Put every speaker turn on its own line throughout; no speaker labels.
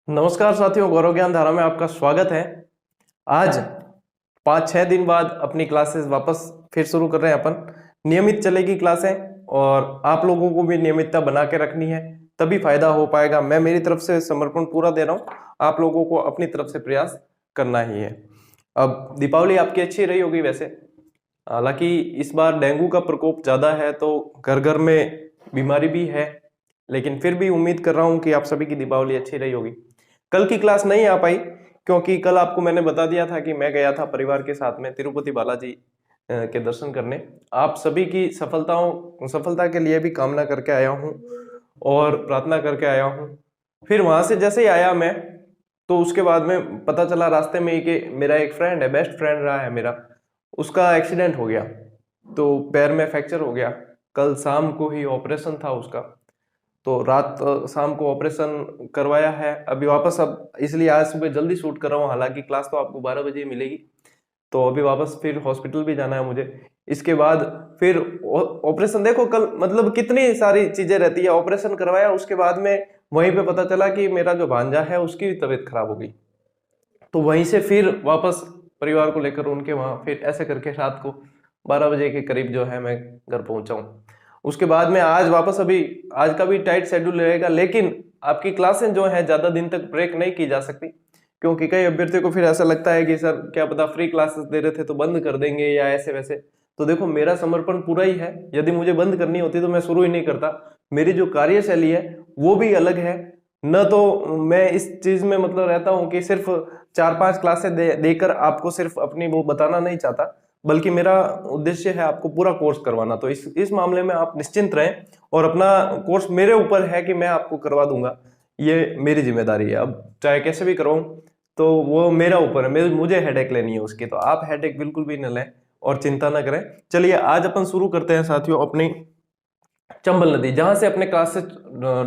नमस्कार साथियों, गौरव ज्ञान धारा में आपका स्वागत है। आज 5-6 दिन बाद अपनी क्लासेस वापस फिर शुरू कर रहे हैं अपन। नियमित चलेगी क्लासें और आप लोगों को भी नियमितता बना के रखनी है, तभी फायदा हो पाएगा। मैं मेरी तरफ से समर्पण पूरा दे रहा हूँ, आप लोगों को अपनी तरफ से प्रयास करना ही है। अब दीपावली आपकी अच्छी रही होगी वैसे, हालांकि इस बार डेंगू का प्रकोप ज्यादा है तो घर घर में बीमारी भी है, लेकिन फिर भी उम्मीद कर रहा हूँ कि आप सभी की दीपावली अच्छी रही होगी। कल की क्लास नहीं आ पाई क्योंकि कल आपको मैंने बता दिया था कि मैं गया था परिवार के साथ में तिरुपति बालाजी के दर्शन करने। आप सभी की सफलता के लिए भी कामना करके आया हूँ और प्रार्थना करके आया हूँ। फिर वहां से जैसे ही आया मैं, तो उसके बाद में पता चला रास्ते में ही कि मेरा एक फ्रेंड है, बेस्ट फ्रेंड रहा है मेरा, उसका एक्सीडेंट हो गया, तो पैर में फ्रैक्चर हो गया। कल शाम को ही ऑपरेशन था उसका, तो रात शाम को ऑपरेशन करवाया है। अभी वापस, अब इसलिए आज सुबह जल्दी शूट कर रहा हूँ, हालांकि क्लास तो आपको 12 बजे मिलेगी। तो अभी वापस फिर हॉस्पिटल भी जाना है मुझे। इसके बाद फिर ऑपरेशन, देखो कल मतलब कितनी सारी चीजें रहती है। ऑपरेशन करवाया, उसके बाद में वहीं पे पता चला कि मेरा जो भांजा है उसकी भी तबीयत खराब हो गई, तो वहीं से फिर वापस परिवार को लेकर उनके वहां, फिर ऐसे करके रात को 12 बजे के करीब जो है मैं घर पहुंचा हूँ। उसके बाद में आज वापस, अभी आज का भी टाइट शेड्यूल रहेगा, लेकिन आपकी क्लासें जो है ज्यादा दिन तक ब्रेक नहीं की जा सकती, क्योंकि कई अभ्यर्थियों को फिर ऐसा लगता है कि सर क्या पता फ्री क्लासेस दे रहे थे तो बंद कर देंगे या ऐसे वैसे। तो देखो, मेरा समर्पण पूरा ही है। यदि मुझे बंद करनी होती तो मैं शुरू ही नहीं करता। मेरी जो कार्यशैली है वो भी अलग है। न तो मैं इस चीज में मतलब रहता हूँ कि सिर्फ 4-5 क्लासें देकर आपको सिर्फ अपनी वो बताना नहीं चाहता, बल्कि मेरा उद्देश्य है आपको पूरा कोर्स करवाना। तो इस मामले में आप निश्चिंत रहें, और अपना कोर्स मेरे ऊपर है कि मैं आपको करवा दूंगा, ये मेरी जिम्मेदारी है। अब चाहे कैसे भी करवाऊं तो वो मेरा ऊपर है, मुझे हेडेक लेनी है उसकी, तो आप हेडेक बिल्कुल भी न लें और चिंता न करें। चलिए आज अपन शुरू करते हैं साथियों अपनी चंबल नदी, जहां से अपने क्लास से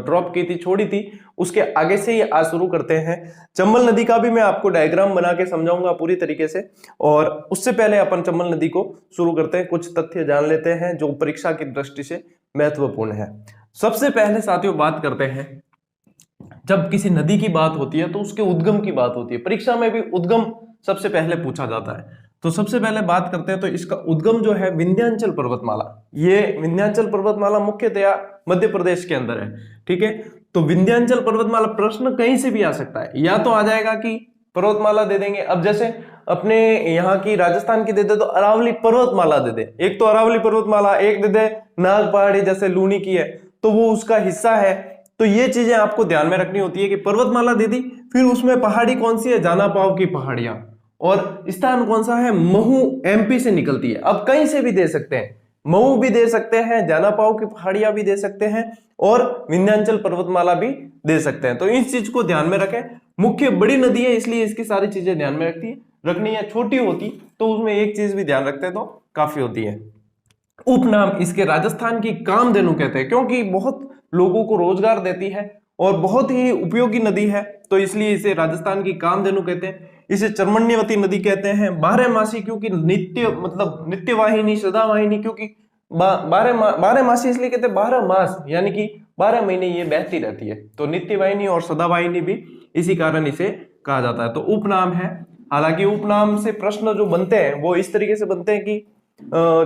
ड्रॉप की थी, छोड़ी थी, उसके आगे से ही आज शुरू करते हैं। चंबल नदी का भी मैं आपको डायग्राम बना के समझाऊंगा पूरी तरीके से, और उससे पहले अपन चंबल नदी को शुरू करते हैं। कुछ तथ्य जान लेते हैं जो परीक्षा की दृष्टि से महत्वपूर्ण है। सबसे पहले साथियों बात करते हैं, जब किसी नदी की बात होती है तो उसके उद्गम की बात होती है। परीक्षा में भी उद्गम सबसे पहले पूछा जाता है। तो सबसे पहले बात करते हैं, तो इसका उद्गम जो है विंध्याचल पर्वतमाला। ये विंध्याचल पर्वतमाला मुख्यतया मध्य प्रदेश के अंदर है, ठीक है। तो विंध्याचल पर्वतमाला, प्रश्न कहीं से भी आ सकता है, या तो आ जाएगा कि पर्वतमाला दे देंगे, अब जैसे अपने यहाँ की राजस्थान की दे दे तो अरावली पर्वतमाला दे दे, एक तो अरावली पर्वतमाला, एक दे दे नाग पहाड़ी जैसे लूनी की है, तो वो उसका हिस्सा है। तो ये चीजें आपको ध्यान में रखनी होती है कि पर्वतमाला दे दी, फिर उसमें पहाड़ी कौन सी है, जाना पाव की पहाड़ियां, और स्थान कौन सा है, महू, एमपी से निकलती है। अब कहीं से भी दे सकते हैं, महू भी दे सकते हैं, जाना पाव की पहाड़ियां भी दे सकते हैं, और विंध्याचल पर्वतमाला भी दे सकते हैं। तो इस चीज को ध्यान में रखें। मुख्य बड़ी नदी है इसलिए इसकी सारी चीजें ध्यान में रखनी है। छोटी होती तो उसमें एक चीज भी ध्यान रखते तो काफी होती है। उपनाम इसके राजस्थान की कामधेनु कहते हैं, क्योंकि बहुत लोगों को रोजगार देती है और बहुत ही उपयोगी नदी है, तो इसलिए इसे राजस्थान की कामधेनु कहते हैं। इसे चर्मण्यवती नदी कहते हैं। 12 मासी, क्योंकि नित्य मतलब नित्यवाहिनी, सदावाहिनी, क्योंकि 12 मासी इसलिए कहते हैं, 12 मास यानी कि 12 महीने ये बहती रहती है, तो नित्यवाहिनी और सदावाहिनी भी इसी कारण इसे कहा जाता है। तो उपनाम है। हालांकि उपनाम से प्रश्न जो बनते हैं वो इस तरीके से बनते हैं कि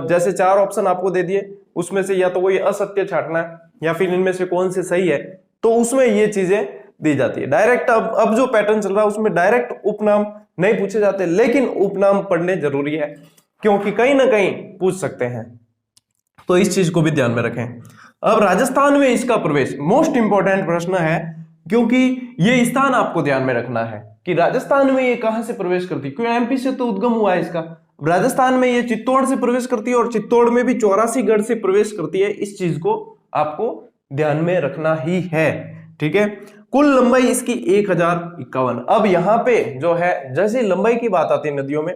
जैसे 4 ऑप्शन आपको दे दिए, उसमें से या तो कोई असत्य छांटना है या फिर इनमें से कौन से सही है, तो उसमें ये चीजें दी जाती है। डायरेक्ट अब जो पैटर्न चल रहा है उसमें डायरेक्ट उपनाम नहीं पूछे जाते, लेकिन उपनाम पढ़ने जरूरी है क्योंकि कहीं ना कहीं पूछ सकते हैं, तो इस चीज को भी ध्यान में रखें। अब राजस्थान में इसका प्रवेश मोस्ट इंपॉर्टेंट प्रश्न है, क्योंकि ये स्थान आपको ध्यान में रखना है कि राजस्थान में ये कहां से प्रवेश करती है, क्योंकि एमपी से तो उद्गम हुआ है इसका। राजस्थान में ये चित्तौड़ से प्रवेश करती है, और चित्तौड़ में भी 84 गढ़ से प्रवेश करती है। इस चीज को आपको ध्यान में रखना ही है, ठीक है। कुल लंबाई इसकी 1051। अब यहाँ पे जो है, जैसे लंबाई की बात आती है नदियों में,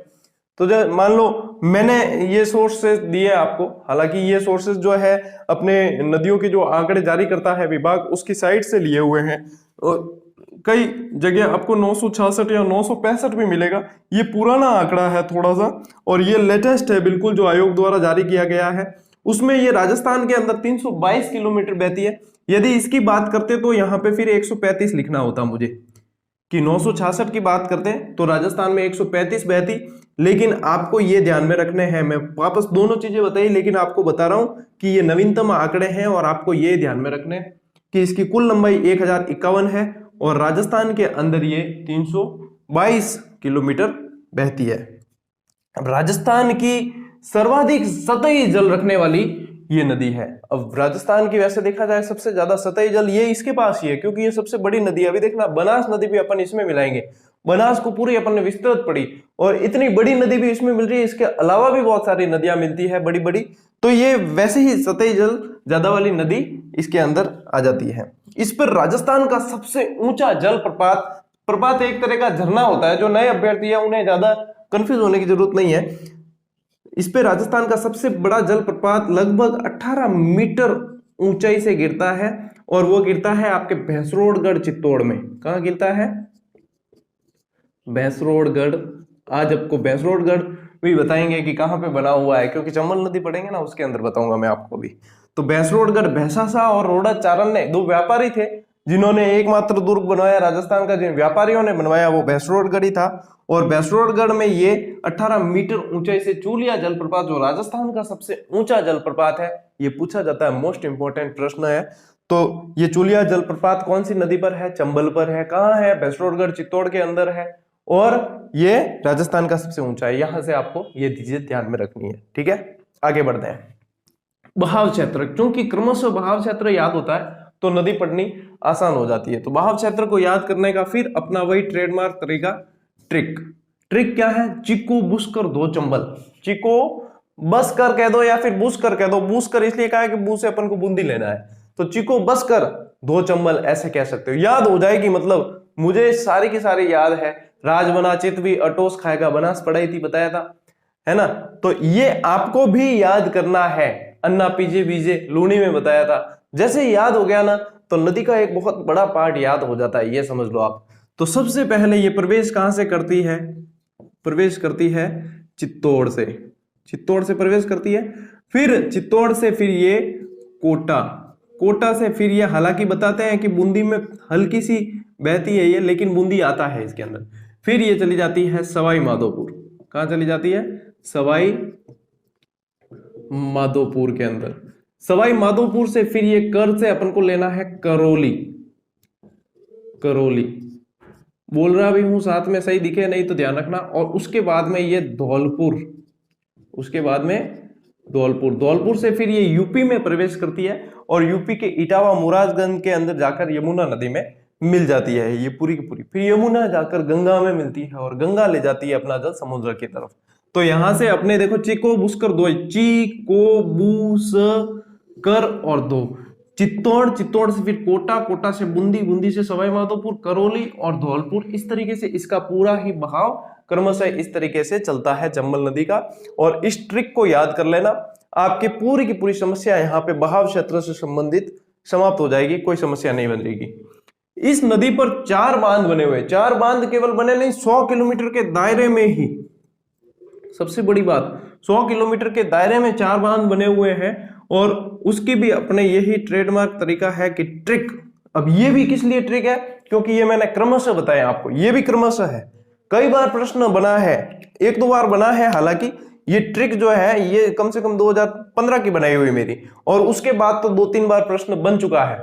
तो जो मान लो मैंने ये सोर्सेस दिए आपको, हालांकि ये सोर्सेस जो है अपने नदियों की जो आंकड़े जारी करता है विभाग, उसकी साइट से लिए हुए हैं, और कई जगह आपको 966 या 965 भी मिलेगा। ये पुराना आंकड़ा है थोड़ा सा, और ये लेटेस्ट है बिल्कुल, जो आयोग द्वारा जारी किया गया है। उसमें ये राजस्थान के अंदर 322 किलोमीटर बहती है। यदि इसकी बात करते तो यहाँ पे फिर 135 लिखना होता मुझे, कि 966 की बात करते हैं तो राजस्थान में 135 बहती, लेकिन आपको ये ध्यान में रखने हैं, मैं वापस दोनों चीजें बताई लेकिन आपको बता रहा हूं कि ये नवीनतम आंकड़े हैं और आपको ये ध्यान में रखने कि इसकी कुल लंबाई 1051 है और राजस्थान के अंदर ये 322 किलोमीटर बहती है। अब राजस्थान की सर्वाधिक सतही जल रखने वाली ये नदी है। अब राजस्थान की वैसे देखा जाए सबसे ज्यादा सतही जल ये इसके पास ही है क्योंकि ये सबसे बड़ी नदी है। अभी देखना बनास नदी भी अपन इसमें मिलाएंगे, बनास को पूरी अपन ने विस्तृत पढ़ी और इतनी बड़ी नदी भी इसमें मिल रही है, इसके अलावा भी बहुत सारी नदियां मिलती है बड़ी बड़ी, तो ये वैसे ही सतही जल ज्यादा वाली नदी इसके अंदर आ जाती है। इस पर राजस्थान का सबसे ऊंचा जल प्रपात एक तरह का झरना होता है, जो नए अभ्यर्थी है उन्हें ज्यादा कंफ्यूज होने की जरूरत नहीं है। इस पे राजस्थान का सबसे बड़ा जलप्रपात लगभग 18 मीटर ऊंचाई से गिरता है और वो गिरता है आपके भैंसरोडगढ़ चित्तौड़ में। कहां गिरता है? भैंसरोडगढ़। आज आपको भैंसरोडगढ़ भी बताएंगे कि कहां पे बना हुआ है, क्योंकि चंबल नदी पढ़ेंगे ना उसके अंदर बताऊंगा मैं आपको भी। तो भैंसरोडगढ़ भैंसासा और रोड़ा चारण ने दो व्यापारी थे जिन्होंने एकमात्र दुर्ग बनवाया राजस्थान का, जिन व्यापारियों ने बनवाया वो भैंसरोडगढ़ ही था। और भैंसरोडगढ़ में ये 18 मीटर ऊंचाई से चूलिया जलप्रपात, जो राजस्थान का सबसे ऊंचा जलप्रपात है, ये पूछा जाता है, मोस्ट इंपोर्टेंट प्रश्न है। तो ये चूलिया जलप्रपात कौन सी नदी पर है? चंबल पर है। कहां है? भैंसरोडगढ़ चित्तौड़ के अंदर है और ये राजस्थान का सबसे ऊंचा है। यहां से आपको ये चीजें ध्यान में रखनी है, ठीक है। आगे बढ़ते हैं। बहाव क्षेत्र, क्योंकि क्रमशः बहाव क्षेत्र याद होता है तो नदी पढ़नी आसान हो जाती है। तो बहाव क्षेत्र को याद करने का फिर अपना वही ट्रेडमार्क तरीका, ट्रिक क्या है? चिको बुसकर दो चंबल। चिको बस कर कह दो या फिर बूस कर कह दो। बूस कर इसलिए कहा है कि बूस से अपन को बूंदी लेना है, तो चिको बस कर दो चंबल ऐसे कह सकते हो, याद हो जाएगी। मतलब मुझे सारी की सारी याद है। राजबना चितवी अटोस खाएगा बनास पढ़ाई थी, बताया था, है ना। तो ये आपको भी याद करना है। अन्ना पीजे बीजे लूनी में बताया था। जैसे याद हो गया ना तो नदी का एक बहुत बड़ा पार्ट याद हो जाता है, ये समझ लो आप। तो सबसे पहले ये प्रवेश कहां से करती है? प्रवेश करती है चित्तौड़ से। चित्तौड़ से प्रवेश करती है, फिर चित्तौड़ से फिर ये कोटा से फिर ये, हालांकि बताते हैं कि बूंदी में हल्की सी बहती है ये, लेकिन बूंदी आता है इसके अंदर। फिर ये चली जाती है सवाई माधोपुर। कहां चली जाती है? सवाई माधोपुर के अंदर। सवाई माधोपुर से फिर ये कर से अपन को लेना है करौली। बोल रहा भी हूं साथ में, सही दिखे नहीं तो ध्यान रखना। और उसके बाद में ये धौलपुर, धौलपुर से फिर ये यूपी में प्रवेश करती है और यूपी के इटावा मुरादगंज के अंदर जाकर यमुना नदी में मिल जाती है ये पूरी की पूरी। फिर यमुना जाकर गंगा में मिलती है और गंगा ले जाती है अपना जल समुद्र की तरफ। तो यहां से अपने देखो चिको बुसकर दो, चिको बूस कर और दो, चित्तौड़ से फिर कोटा से बूंदी से सवाई माधोपुर, करौली और धौलपुर। इस तरीके से इसका पूरा ही बहाव क्रमशः इस तरीके से चलता है चंबल नदी का। और इस ट्रिक को याद कर लेना, आपकी पूरी की पूरी समस्या यहाँ पे बहाव क्षेत्र से संबंधित समाप्त हो जाएगी, कोई समस्या नहीं बनेगी। इस नदी पर 4 बांध बने हुए। 4 बांध केवल बने नहीं, 100 किलोमीटर के दायरे में ही, सबसे बड़ी बात, 100 किलोमीटर के दायरे में 4 बांध बने हुए हैं। और उसकी भी अपने यही ट्रेडमार्क तरीका है कि ट्रिक। अब ये भी किस लिए ट्रिक है? क्योंकि ये मैंने क्रमशः बताया आपको, ये भी क्रमशः है। कई बार प्रश्न बना है, 1-2 बार बना है, हालांकि ये ट्रिक जो है ये कम से कम 2015 की बनाई हुई मेरी, और उसके बाद तो 2-3 बार प्रश्न बन चुका है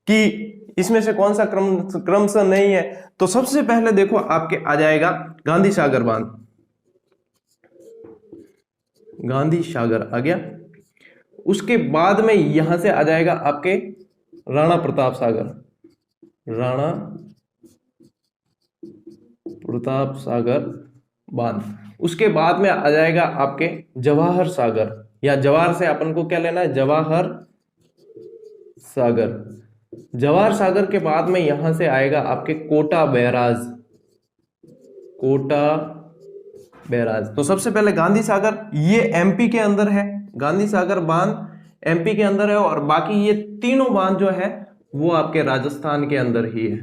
कि इसमें से कौन सा क्रमशः नहीं है। तो सबसे पहले देखो आपके आ जाएगा गांधी सागर बांध। गांधी सागर आ गया। उसके बाद में यहां से आ जाएगा आपके राणा प्रताप सागर बांध। उसके बाद में आ जाएगा आपके जवाहर सागर, या जवाहर से अपन को क्या लेना है? जवाहर सागर के बाद में यहां से आएगा आपके कोटा बैराज। तो सबसे पहले गांधी सागर, ये एमपी के अंदर है, गांधी सागर बांध एमपी के अंदर है, और बाकी ये तीनों बांध जो है वो आपके राजस्थान के अंदर ही है।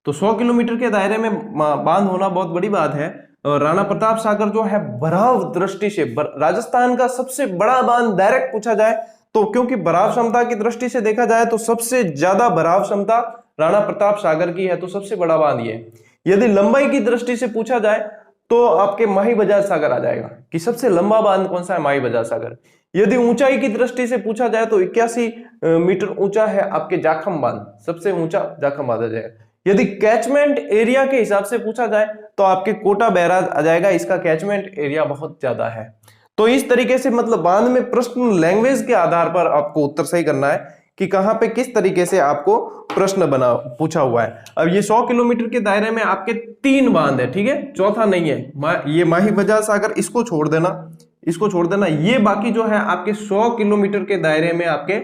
तो 100 किलोमीटर के दायरे में बांध होना बहुत बड़ी बात है। और राणा प्रताप सागर जो है भराव दृष्टि से राजस्थान का सबसे बड़ा बांध डायरेक्ट पूछा जाए तो, क्योंकि भराव क्षमता की दृष्टि से देखा जाए तो सबसे ज्यादा भराव क्षमता राणा प्रताप सागर की है, तो सबसे बड़ा बांध ये है। यदि लंबाई की दृष्टि से पूछा जाए तो आपके माही बजाज सागर आ जाएगा कि सबसे लंबा बांध कौन सा है, माही बजाज सागर। यदि ऊंचाई की दृष्टि से पूछा जाए तो 81 मीटर ऊंचा है आपके जाखम बांध, सबसे ऊंचा जाखम बांध आ जाएगा। यदि कैचमेंट एरिया के हिसाब से पूछा जाए तो आपके कोटा बैराज आ जाएगा, इसका कैचमेंट एरिया बहुत ज्यादा है। तो इस तरीके से मतलब बांध में प्रश्न लैंग्वेज के आधार पर आपको उत्तर सही करना है कि कहां पे किस तरीके से आपको प्रश्न बना पूछा हुआ है। अब ये 100 किलोमीटर के दायरे में आपके 3 बांध है, ठीक है, चौथा नहीं है। ये माही बजाज सागर इसको छोड़ देना, इसको छोड़ देना, ये बाकी जो है आपके 100 किलोमीटर के दायरे में आपके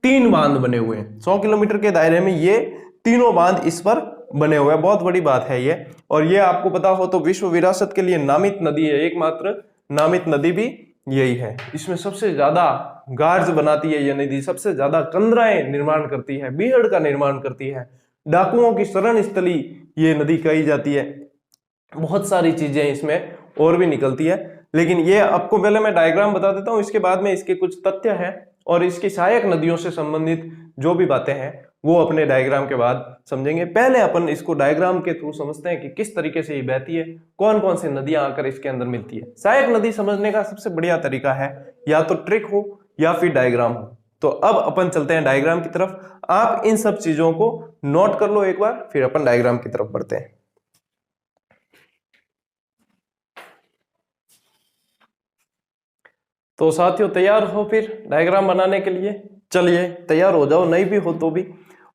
3 बांध बने हुए हैं। 100 किलोमीटर के दायरे में ये तीनों बांध इस पर बने हुए हैं, बहुत बड़ी बात है ये। और ये आपको पता हो तो विश्व विरासत के लिए नामित नदी है, एकमात्र नामित नदी भी यही है। इसमें सबसे ज्यादा गार्ज बनाती है ये नदी, सबसे ज्यादा कंदराएं निर्माण करती है, बीहड़ का निर्माण करती है, डाकुओं की शरण स्थली ये नदी कही जाती है। बहुत सारी चीजें इसमें और भी निकलती है, लेकिन ये आपको पहले मैं डायग्राम बता देता हूं, इसके बाद में इसके कुछ तथ्य हैं और इसकी सहायक नदियों से संबंधित जो भी बातें हैं वो अपने डायग्राम के बाद समझेंगे। पहले अपन इसको डायग्राम के थ्रू समझते हैं कि किस तरीके से ये बहती है, कौन कौन सी नदियां आकर इसके अंदर मिलती है। सहायक नदी समझने का सबसे बढ़िया तरीका है या तो ट्रिक हो या फिर डायग्राम हो। तो अब अपन चलते हैं डायग्राम की तरफ। आप इन सब चीजों को नोट कर लो एक बार, फिर अपन डायग्राम की तरफ बढ़ते हैं। तो साथियों तैयार हो फिर डायग्राम बनाने के लिए? चलिए तैयार हो जाओ, नहीं भी हो तो भी।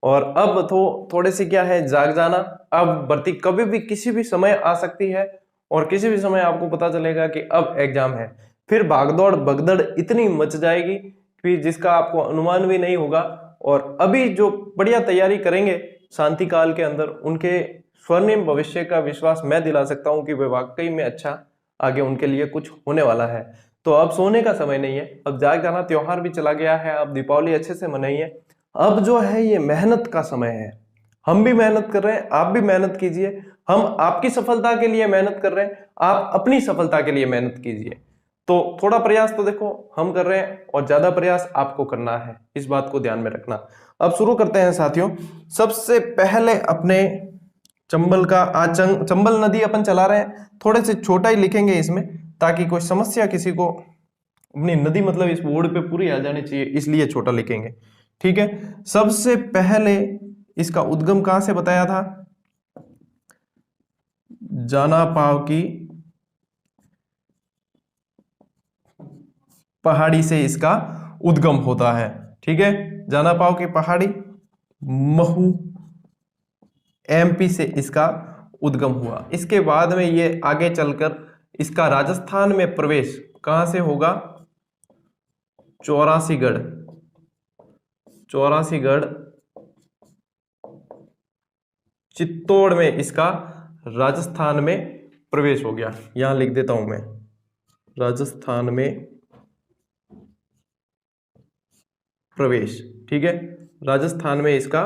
और अब तो थोड़े से क्या है, जाग जाना। अब भर्ती कभी भी किसी भी समय आ सकती है और किसी भी समय आपको पता चलेगा कि अब एग्जाम है, फिर भागदौड़ भगदड़ इतनी मच जाएगी फिर जिसका आपको अनुमान भी नहीं होगा। और अभी जो बढ़िया तैयारी करेंगे शांति काल के अंदर, उनके स्वर्णिम भविष्य का विश्वास मैं दिला सकता हूं कि वे वाकई में अच्छा आगे उनके लिए कुछ होने वाला है। तो अब सोने का समय नहीं है, अब जाग जाना। त्योहार भी चला गया है, अब दीपावली अच्छे से मनाइए। अब जो है ये मेहनत का समय है, हम भी मेहनत कर रहे हैं, आप भी मेहनत कीजिए। हम आपकी सफलता के लिए मेहनत कर रहे हैं, आप अपनी सफलता के लिए मेहनत कीजिए। तो थोड़ा प्रयास तो देखो हम कर रहे हैं और ज्यादा प्रयास आपको करना है, इस बात को ध्यान में रखना। अब शुरू करते हैं साथियों। सबसे पहले अपने चंबल का चंबल नदी अपन चला रहे हैं, थोड़े से छोटा ही लिखेंगे इसमें ताकि कोई समस्या किसी को, अपनी नदी मतलब इस बोर्ड पे पूरी आ जानी चाहिए, इसलिए छोटा लिखेंगे, ठीक है। सबसे पहले इसका उद्गम कहां से बताया था? जानापाव की पहाड़ी से इसका उद्गम होता है, ठीक है। जानापाव की पहाड़ी, महू एमपी से इसका उद्गम हुआ। इसके बाद में ये आगे चलकर इसका राजस्थान में प्रवेश कहां से होगा? चौरासीगढ़, चौरासीगढ़ चित्तौड़ में इसका राजस्थान में प्रवेश हो गया। यहां लिख देता हूं मैं, राजस्थान में प्रवेश, ठीक है। राजस्थान में इसका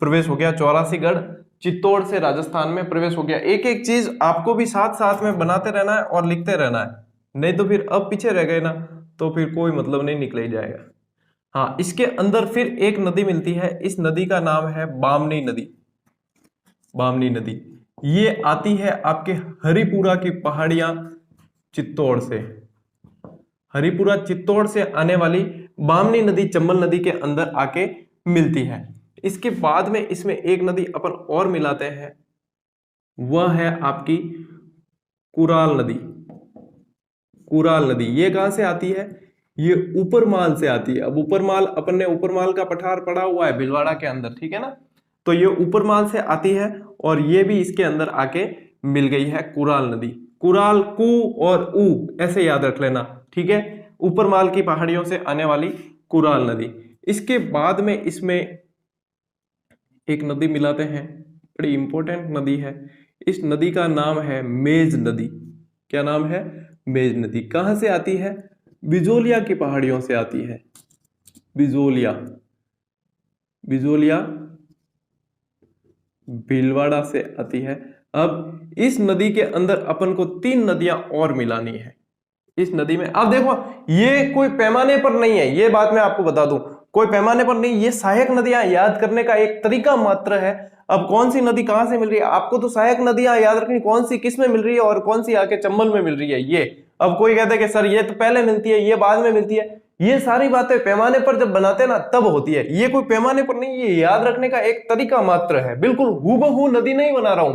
प्रवेश हो गया, चौरासीगढ़ चित्तौड़ से राजस्थान में प्रवेश हो गया। एक एक चीज आपको भी साथ साथ में बनाते रहना है और लिखते रहना है, नहीं तो फिर अब पीछे रह गए ना तो फिर कोई मतलब नहीं, निकल ही जाएगा। हाँ, इसके अंदर फिर एक नदी मिलती है, इस नदी का नाम है बामनी नदी। बामनी नदी ये आती है आपके हरिपुरा की पहाड़ियां चित्तौड़ से, हरिपुरा चित्तौड़ से आने वाली बामनी नदी चंबल नदी के अंदर आके मिलती है। इसके बाद में इसमें एक नदी अपन और मिलाते हैं, वह है आपकी कुराल नदी। कुराल नदी ये कहां से आती है? ये ऊपरमाल से आती है। अब ऊपरमाल, अपन ने ऊपरमाल का पठार पड़ा हुआ है भिलवाड़ा के अंदर, ठीक है ना। तो ये ऊपरमाल से आती है और ये भी इसके अंदर आके मिल गई है कुराल नदी। कुराल, कु और ऊ ऐसे याद रख लेना, ठीक है। ऊपरमाल की पहाड़ियों से आने वाली कुराल नदी। इसके बाद में इसमें एक नदी मिलाते हैं, बड़ी इंपॉर्टेंट नदी है। इस नदी का नाम है मेज नदी। क्या नाम है? मेज नदी। कहां से आती है? बिजोलिया की पहाड़ियों से आती है। बिजोलिया, बिजोलिया भीलवाड़ा से आती है। अब इस नदी के अंदर अपन को 3 नदियां और मिलानी है इस नदी में। अब देखो ये कोई पैमाने पर नहीं है, ये बात मैं आपको बता दूं, कोई पैमाने पर नहीं, ये सहायक नदियां याद करने का एक तरीका मात्र है। अब कौन सी नदी कहां से मिल रही है आपको तो सहायक नदियां याद रखनी, कौन सी किस में मिल रही है और कौन सी आके चंबल में मिल रही है ये। अब कोई कहता है कि सर ये तो पहले मिलती है, ये बाद में मिलती है, ये सारी बातें पैमाने पर जब बनाते हैं ना तब होती है। ये कोई पैमाने पर नहीं, ये याद रखने का एक तरीका मात्र है। बिल्कुल हूबहू नदी नहीं बना रहा हूं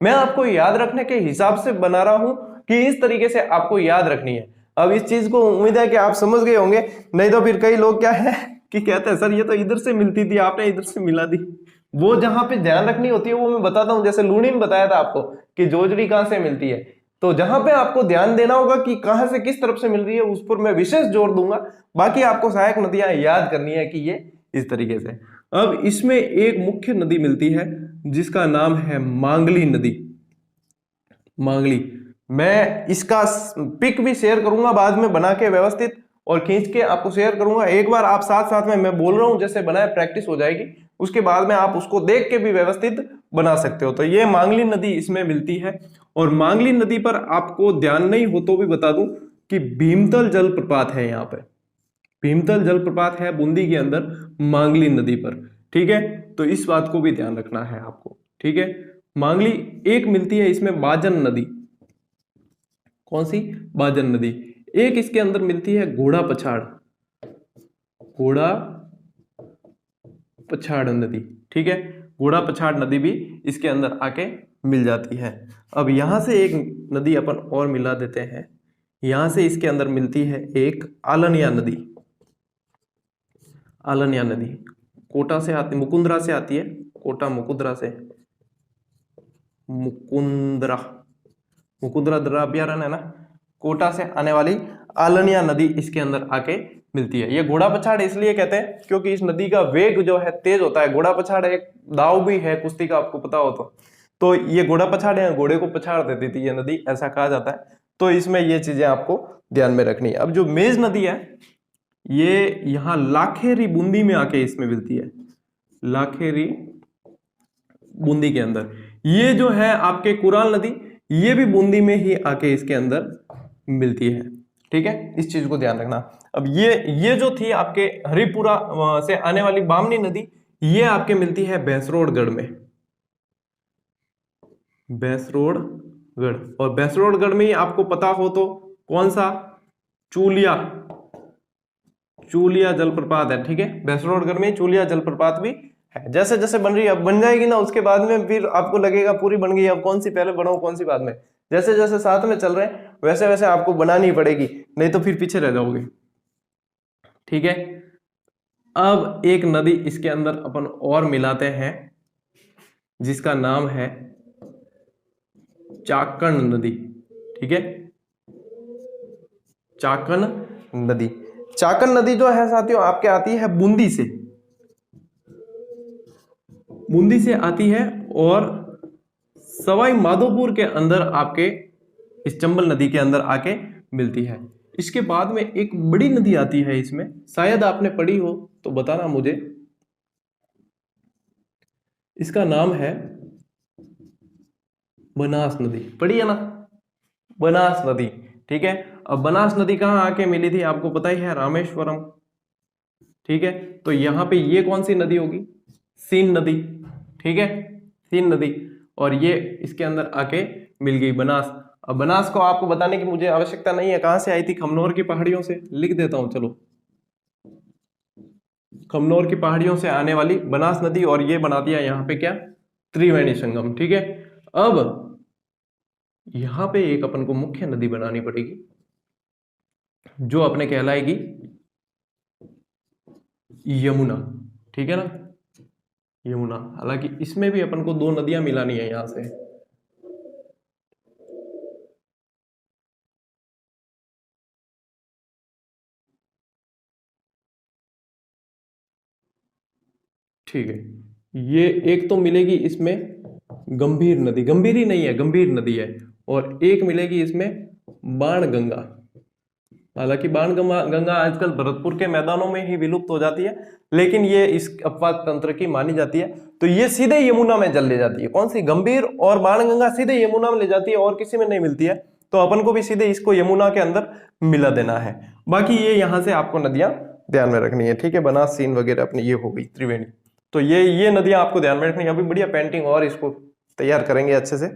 मैं आपको याद रखने के हिसाब से बना रहा हूं कि इस तरीके से आपको याद रखनी है। अब इस चीज को उम्मीद है कि आप समझ गए होंगे, नहीं तो फिर कई लोग क्या है कि कहते हैं सर ये तो इधर से मिलती थी, आपने इधर से मिला दी। वो जहां पे ध्यान रखनी होती है वो मैं बताता हूं, जैसे लूनी में बताया था आपको कि जोजड़ी कहां से मिलती है, तो जहां पे आपको ध्यान देना होगा कि कहां से किस तरफ से मिल रही है उस पर मैं विशेष जोर दूंगा। बाकी आपको सहायक नदियां याद करनी है कि ये इस तरीके से। अब इसमें एक मुख्य नदी मिलती है जिसका नाम है मांगली नदी। मांगली, मैं इसका पिक भी शेयर करूंगा बाद में बना के व्यवस्थित और खींच के आपको शेयर करूंगा। एक बार आप साथ साथ में मैं बोल रहा हूं जैसे बनाए प्रैक्टिस हो जाएगी, उसके बाद में आप उसको देख के भी व्यवस्थित बना सकते हो। तो ये मांगली नदी इसमें मिलती है। और मांगली नदी पर आपको ध्यान नहीं हो तो भी बता दूं कि भीमतल जलप्रपात है। यहाँ पे भीमतल जलप्रपात है बूंदी के अंदर मांगली नदी पर। ठीक है, तो इस बात को भी ध्यान रखना है आपको। ठीक है, मांगली एक मिलती है इसमें बाजन नदी। कौन सी? बाजन नदी। एक इसके अंदर मिलती है घोड़ा पछाड़, घोड़ा पछाड़ नदी। ठीक है, घोड़ा पछाड़ नदी भी इसके अंदर आके मिल जाती है। अब यहां से एक नदी अपन और मिला देते हैं, यहां से इसके अंदर मिलती है एक आलनिया नदी। आलनिया नदी कोटा से आती, मुकुंदरा से आती है, कोटा मुकुंदरा से, मुकुंदरा, मुकुंदरा दर्रा अभ्यारण्य है ना, कोटा से आने वाली आलनिया नदी इसके अंदर आके मिलती है। ये घोड़ा पछाड़ इसलिए कहते हैं क्योंकि इस नदी का वेग जो है तेज होता है। घोड़ा पछाड़ एक दाव भी है कुश्ती का, आपको पता हो तो ये घोड़ा पछाड़ है, घोड़े को पछाड़ देती थी ये नदी, ऐसा कहा जाता है। तो इसमें ये चीजें आपको ध्यान में रखनी है। अब जो मेज नदी है ये यहाँ लाखेरी बूंदी में आके इसमें मिलती है, लाखेरी बूंदी के अंदर। ये जो है आपके कुराल नदी, ये भी बूंदी में ही आके इसके अंदर मिलती है। ठीक है, इस चीज को ध्यान रखना। अब ये जो थी आपके हरिपुरा से आने वाली बामनी नदी, ये आपके मिलती है भैंसरोडगढ़ में, भैंसरोडगढ़। और भैंसरोडगढ़ में ही आपको पता हो तो कौन सा? चूलिया, चूलिया जलप्रपात है। ठीक है, भैंसरोडगढ़ में चूलिया जलप्रपात भी है। जैसे जैसे बन रही है, अब बन जाएगी ना उसके बाद में फिर आपको लगेगा पूरी बन गई, अब कौन सी पहले बनाओ कौन सी बाद में। जैसे जैसे साथ में चल रहे हैं वैसे वैसे आपको बनानी पड़ेगी, नहीं तो फिर पीछे रह जाओगे। ठीक है, अब एक नदी इसके अंदर अपन और मिलाते हैं जिसका नाम है चाकण नदी। ठीक है, चाकण नदी। चाकण नदी जो है साथियों आपके आती है बूंदी से, बूंदी से आती है और सवाई माधोपुर के अंदर आपके इस चंबल नदी के अंदर आके मिलती है। इसके बाद में एक बड़ी नदी आती है इसमें, शायद आपने पढ़ी हो तो बताना मुझे, इसका नाम है बनास नदी। पढ़ी है ना, बनास नदी। ठीक है, अब बनास नदी कहां आके मिली थी आपको पता ही है, रामेश्वरम। ठीक है, तो यहां पे ये कौन सी नदी होगी? सीन नदी। ठीक है, सीन नदी, और ये इसके अंदर आके मिल गई बनास। अब बनास को आपको बताने की मुझे आवश्यकता नहीं है, कहां से आई थी? खमनोर की पहाड़ियों से, लिख देता हूं चलो, खमनोर की पहाड़ियों से आने वाली बनास नदी, और ये बना दिया यहाँ पे क्या? त्रिवेणी संगम। ठीक है, अब यहां पे एक अपन को मुख्य नदी बनानी पड़ेगी जो अपने कहलाएगी यमुना। ठीक है ना, यमुना। हालांकि इसमें भी अपन को दो नदियां मिलानी है यहां से। ठीक है, ये एक तो मिलेगी इसमें गंभीर नदी, गंभीर ही नहीं है, गंभीर नदी है, और एक मिलेगी इसमें बाण गंगा। हालांकि बाण गंगा आजकल भरतपुर के मैदानों में ही विलुप्त हो जाती है, लेकिन ये इस अपवाद तंत्र की मानी जाती है। तो ये सीधे यमुना में जल ले जाती है। कौन सी? गंभीर और बाण गंगा सीधे यमुना में ले जाती है और किसी में नहीं मिलती है, तो अपन को भी सीधे इसको यमुना के अंदर मिला देना है। बाकी ये यहां से आपको नदियां ध्यान में रखनी है, ठीक है। बनास, सीन वगैरह अपनी ये हो गई त्रिवेणी। तो ये नदियां आपको ध्यान में रखनी है। अभी बढ़िया पेंटिंग और इसको तैयार करेंगे अच्छे से।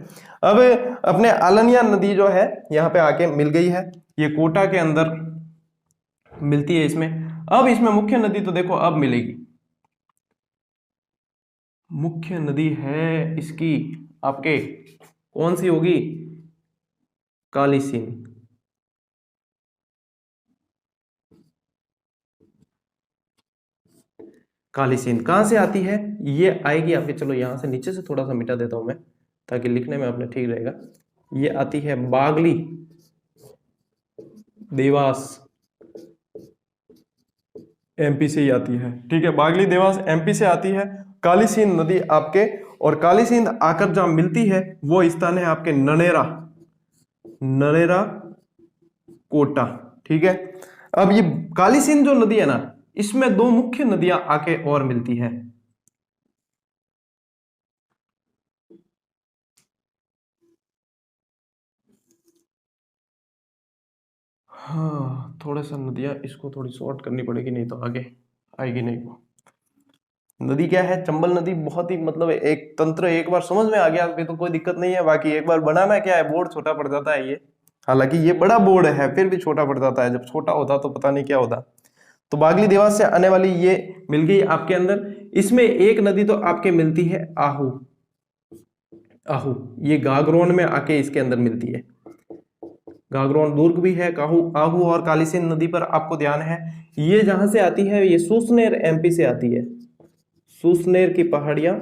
अब अपने आलनिया नदी जो है यहाँ पे आके मिल गई है, ये कोटा के अंदर मिलती है इसमें। अब इसमें मुख्य नदी तो देखो अब मिलेगी, मुख्य नदी है इसकी आपके कौन सी होगी, काली सिंध। काली सिंध कहां से आती है, ये आएगी आपके, चलो यहां से नीचे से थोड़ा सा मिटा देता हूं मैं ताकि लिखने में अपने ठीक रहेगा। ये आती है बागली देवास, एमपी से ही आती है, ठीक है। बागली देवास एमपी से आती है काली सिंध नदी आपके। और काली सिंध आकर जहां मिलती है वो स्थान है आपके ननेरा, नरेरा कोटा, ठीक है। अब ये काली सिंध जो नदी है ना, इसमें दो मुख्य नदियां आके और मिलती है। हाँ, थोड़ा सा नदियां इसको थोड़ी शॉर्ट करनी पड़ेगी, नहीं तो आगे आएगी नहीं वो। नदी क्या है, चंबल नदी। बहुत ही मतलब एक तंत्र एक बार समझ में आ गया अभी तो कोई दिक्कत नहीं है। बाकी एक बार बनाना क्या है, बोर्ड छोटा पड़ जाता है ये, हालांकि ये बड़ा बोर्ड है फिर भी छोटा पड़ जाता है। जब छोटा होता तो पता नहीं क्या होता। तो बागली देवास से आने वाली ये मिल गई आपके अंदर। इसमें एक नदी तो आपके मिलती है आहू, आहू ये गागरोन में आके इसके अंदर मिलती है। गागरोन दुर्ग भी है, काहू आहू और काली सिंध नदी पर आपको ध्यान है। ये जहां से आती है, ये सुसनेर एमपी से आती है, सुसनेर की पहाड़ियां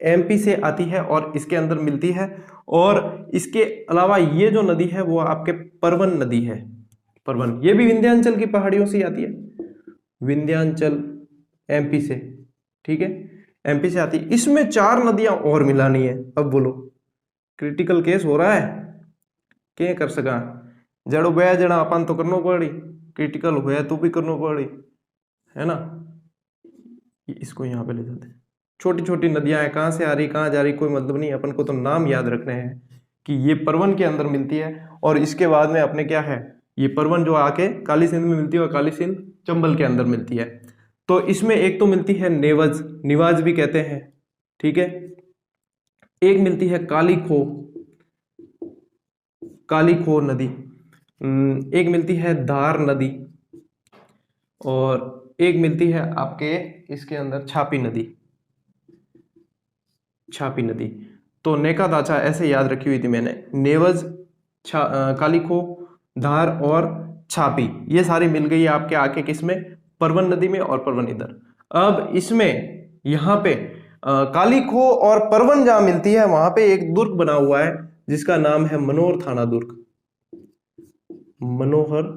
एमपी से आती है और इसके अंदर मिलती है। और इसके अलावा ये जो नदी है वो आपके परवन नदी है, परवन, ये भी विंध्याचल की पहाड़ियों से आती है, विंध्याचल एमपी से, ठीक है, एमपी से आती है। इसमें 4 नदियां और मिलानी है। अब बोलो क्रिटिकल केस हो रहा है, क्या कर सका, जड़ो बया जड़ा अपन तो करनो पड़ी, क्रिटिकल होया तो भी करनो पड़ी, है ना। इसको यहाँ पे ले जाते हैं। छोटी छोटी नदियां हैं, कहाँ से आ रही कहाँ जा रही कोई मतलब नहीं, अपन को तो नाम याद रखने हैं कि ये परवन के अंदर मिलती है। और इसके बाद में अपने क्या है, ये परवन जो आके काली सिंध में मिलती है और काली सिंध चंबल के अंदर मिलती है। तो इसमें एक तो मिलती है नेवज, निवाज भी कहते हैं, ठीक है। एक मिलती है काली खो, काली खो नदी। एक मिलती है धार नदी और एक मिलती है आपके इसके अंदर छापी नदी, छापी नदी। तो नेका दाचा ऐसे याद रखी हुई थी मैंने, नेवज, काली खो, धार और छापी, ये सारी मिल गई आपके आके किसमें, परवन नदी में और परवन इधर। अब इसमें यहाँ पे काली खो और परवन जहां मिलती है वहां पे एक दुर्ग बना हुआ है जिसका नाम है मनोहर थाना दुर्ग, मनोहर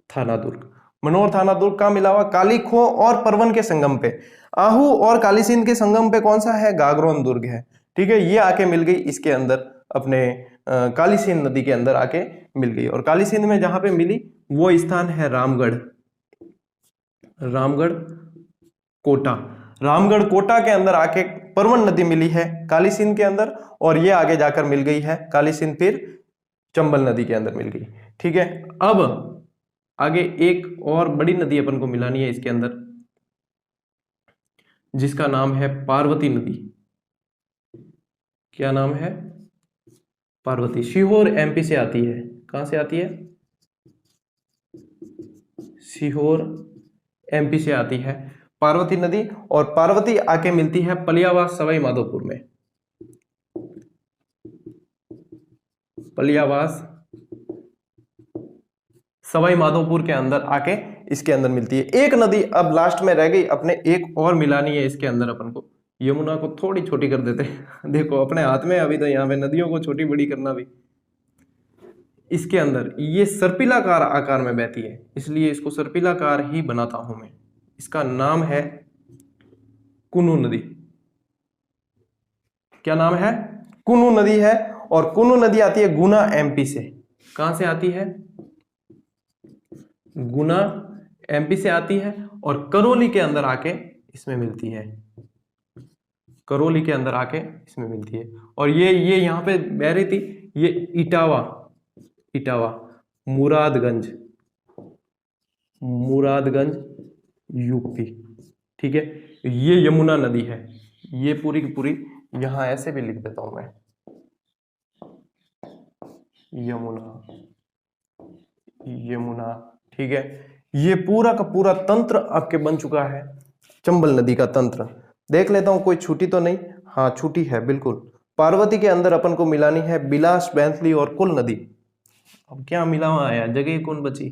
थाना दुर्ग। मनोहर थाना दुर्ग का मिला हुआ काली खो और परवन के संगम पे, आहू और काली सिंध के संगम पे कौन सा है, गागरोन दुर्ग है, ठीक है। ये आके मिल गई इसके अंदर अपने काली सिंध नदी के अंदर आके मिल गई। और काली सिंध में जहां पे मिली वो स्थान है रामगढ़, रामगढ़ कोटा। रामगढ़ कोटा के अंदर आके परवन नदी मिली है काली सिंध के अंदर, और ये आगे जाकर मिल गई है काली सिंध फिर चंबल नदी के अंदर मिल गई, ठीक है। अब आगे एक और बड़ी नदी अपन को मिलानी है इसके अंदर जिसका नाम है पार्वती नदी। क्या नाम है, पार्वती। सीहोर एमपी से आती है, कहां से आती है, सीहोर एमपी से आती है पार्वती नदी। और पार्वती आके मिलती है पलियावास सवाई माधोपुर में, पलियावास सवाई माधोपुर के अंदर आके इसके अंदर मिलती है। एक नदी अब लास्ट में रह गई अपने, एक और मिलानी है इसके अंदर अपन को, यमुना को थोड़ी छोटी कर देते हैं देखो अपने हाथ में अभी तो यहाँ पे नदियों को छोटी बड़ी करना भी। इसके अंदर ये सर्पिलाकार आकार में बहती है इसलिए इसको सर्पिलाकार ही बनाता हूं मैं। इसका नाम है कुनू नदी। क्या नाम है, कुनू नदी है। और कुनू नदी आती है गुना एमपी से, कहां से आती है, गुना एमपी से आती है और करौली के अंदर आके इसमें मिलती है, करौली के अंदर आके इसमें मिलती है। और ये यहां पे बह रही थी, ये इटावा, इटावा, मुरादगंज, मुरादगंज यूपी। ठीक है, ये यमुना नदी है, ये पूरी की पूरी, यहां ऐसे भी लिख देता हूं मैं, यमुना, यमुना। ठीक है, ये पूरा का पूरा तंत्र आपके बन चुका है, चंबल नदी का तंत्र। देख लेता हूं कोई छूटी तो नहीं, हाँ छूटी है बिल्कुल। पार्वती के अंदर अपन को मिलानी है बिलास, बैंतली और कुल नदी। अब क्या मिला हुआ है, जगह कौन बची?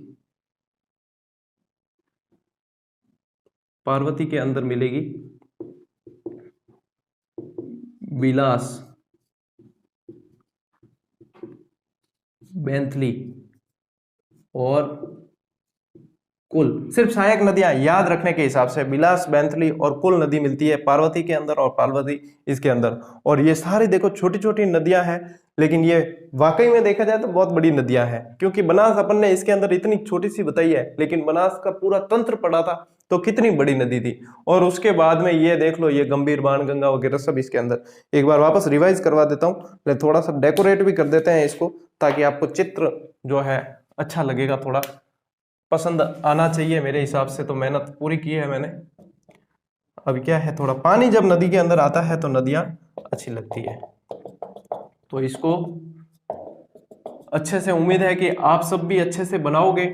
पार्वती के अंदर मिलेगी बिलास, बैंतली और कुल। सिर्फ सहायक नदियां याद रखने के हिसाब से बिलास, बैंतली और कुल नदी मिलती है पार्वती के अंदर और पार्वती इसके अंदर। और ये सारी देखो छोटी छोटी नदियां हैं, लेकिन ये वाकई में देखा जाए तो बहुत बड़ी नदियां हैं, क्योंकि बनास अपन ने इसके अंदर इतनी छोटी सी बताई है, लेकिन बनास का पूरा तंत्र पड़ा था तो कितनी बड़ी नदी थी। और उसके बाद में ये देख लो, ये गंभीर, बाणगंगा वगैरह सब इसके अंदर। एक बार वापस रिवाइज करवा देता हूँ, थोड़ा सा डेकोरेट भी कर देते हैं इसको, ताकि आपको चित्र जो है अच्छा लगेगा, थोड़ा पसंद आना चाहिए। मेरे हिसाब से तो मेहनत पूरी की है मैंने। अब क्या है, थोड़ा पानी जब नदी के अंदर आता है तो नदियां अच्छी लगती है। तो इसको अच्छे से, उम्मीद है कि आप सब भी अच्छे से बनाओगे।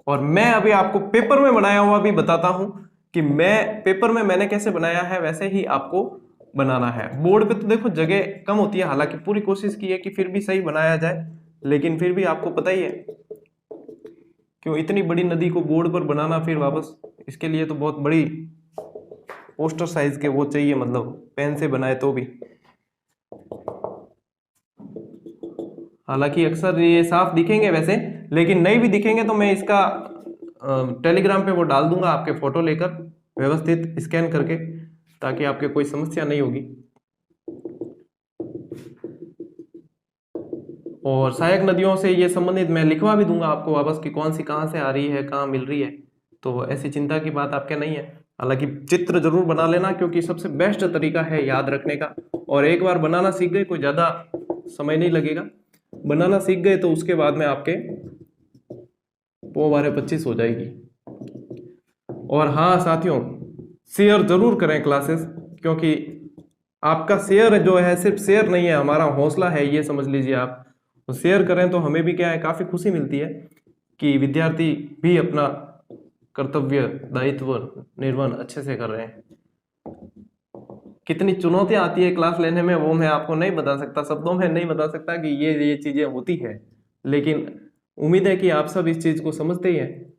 और मैं अभी आपको पेपर में बनाया हुआ भी बताता हूं कि मैं पेपर में मैंने कैसे बनाया है, वैसे ही आपको बनाना है। बोर्ड पे तो देखो जगह कम होती है, हालांकि पूरी कोशिश की है कि फिर भी सही बनाया जाए, लेकिन फिर भी आपको पता ही है क्यों इतनी बड़ी नदी को बोर्ड पर बनाना, फिर वापस इसके लिए तो बहुत बड़ी पोस्टर साइज के वो चाहिए, मतलब पेन से बनाए तो भी। हालांकि अक्सर ये साफ दिखेंगे वैसे, लेकिन नहीं भी दिखेंगे तो मैं इसका टेलीग्राम पे वो डाल दूंगा आपके फोटो लेकर, व्यवस्थित स्कैन करके, ताकि आपके कोई समस्या नहीं होगी। और सहायक नदियों से ये संबंधित मैं लिखवा भी दूंगा आपको वापस कि कौन सी कहाँ से आ रही है, कहाँ मिल रही है, तो ऐसी चिंता की बात आपके नहीं है। हालांकि चित्र जरूर बना लेना, क्योंकि सबसे बेस्ट तरीका है याद रखने का। और एक बार बनाना सीख गए, कोई ज्यादा समय नहीं लगेगा, बनाना सीख गए तो उसके बाद में आपके वो 12-25 हो जाएगी। और हाँ साथियों, शेयर जरूर करें क्लासेस, क्योंकि आपका शेयर जो है सिर्फ शेयर नहीं है, हमारा हौसला है, ये समझ लीजिए आप। तो शेयर करें तो हमें भी क्या है, काफी खुशी मिलती है कि विद्यार्थी भी अपना कर्तव्य, दायित्व निर्वहन अच्छे से कर रहे हैं। कितनी चुनौतियां आती है क्लास लेने में, वो मैं आपको नहीं बता सकता, शब्दों में नहीं बता सकता कि ये चीजें होती है, लेकिन उम्मीद है कि आप सब इस चीज को समझते ही हैं।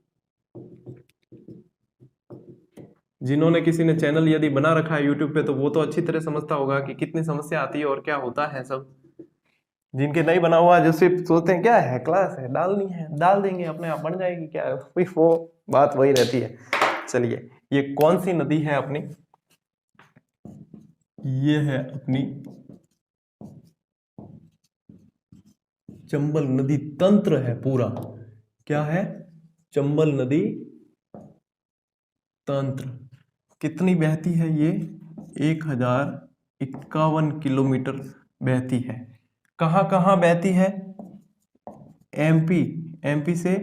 जिन्होंने, किसी ने चैनल यदि बना रखा है यूट्यूब पे, तो वो तो अच्छी तरह समझता होगा कि कितनी समस्या आती है और क्या होता है सब। जिनके नहीं बना हुआ, जो सिर्फ सोचते हैं क्या है, क्लास है, डालनी है, डाल देंगे, अपने आप बन जाएगी, क्या है, वो बात वही रहती है। चलिए, ये कौन सी नदी है अपनी? ये है अपनी चंबल नदी तंत्र है पूरा। क्या है? चंबल नदी तंत्र। कितनी बहती है ये? 1051 किलोमीटर बहती है। कहाँ कहाँ बहती है? एमपी, एमपी से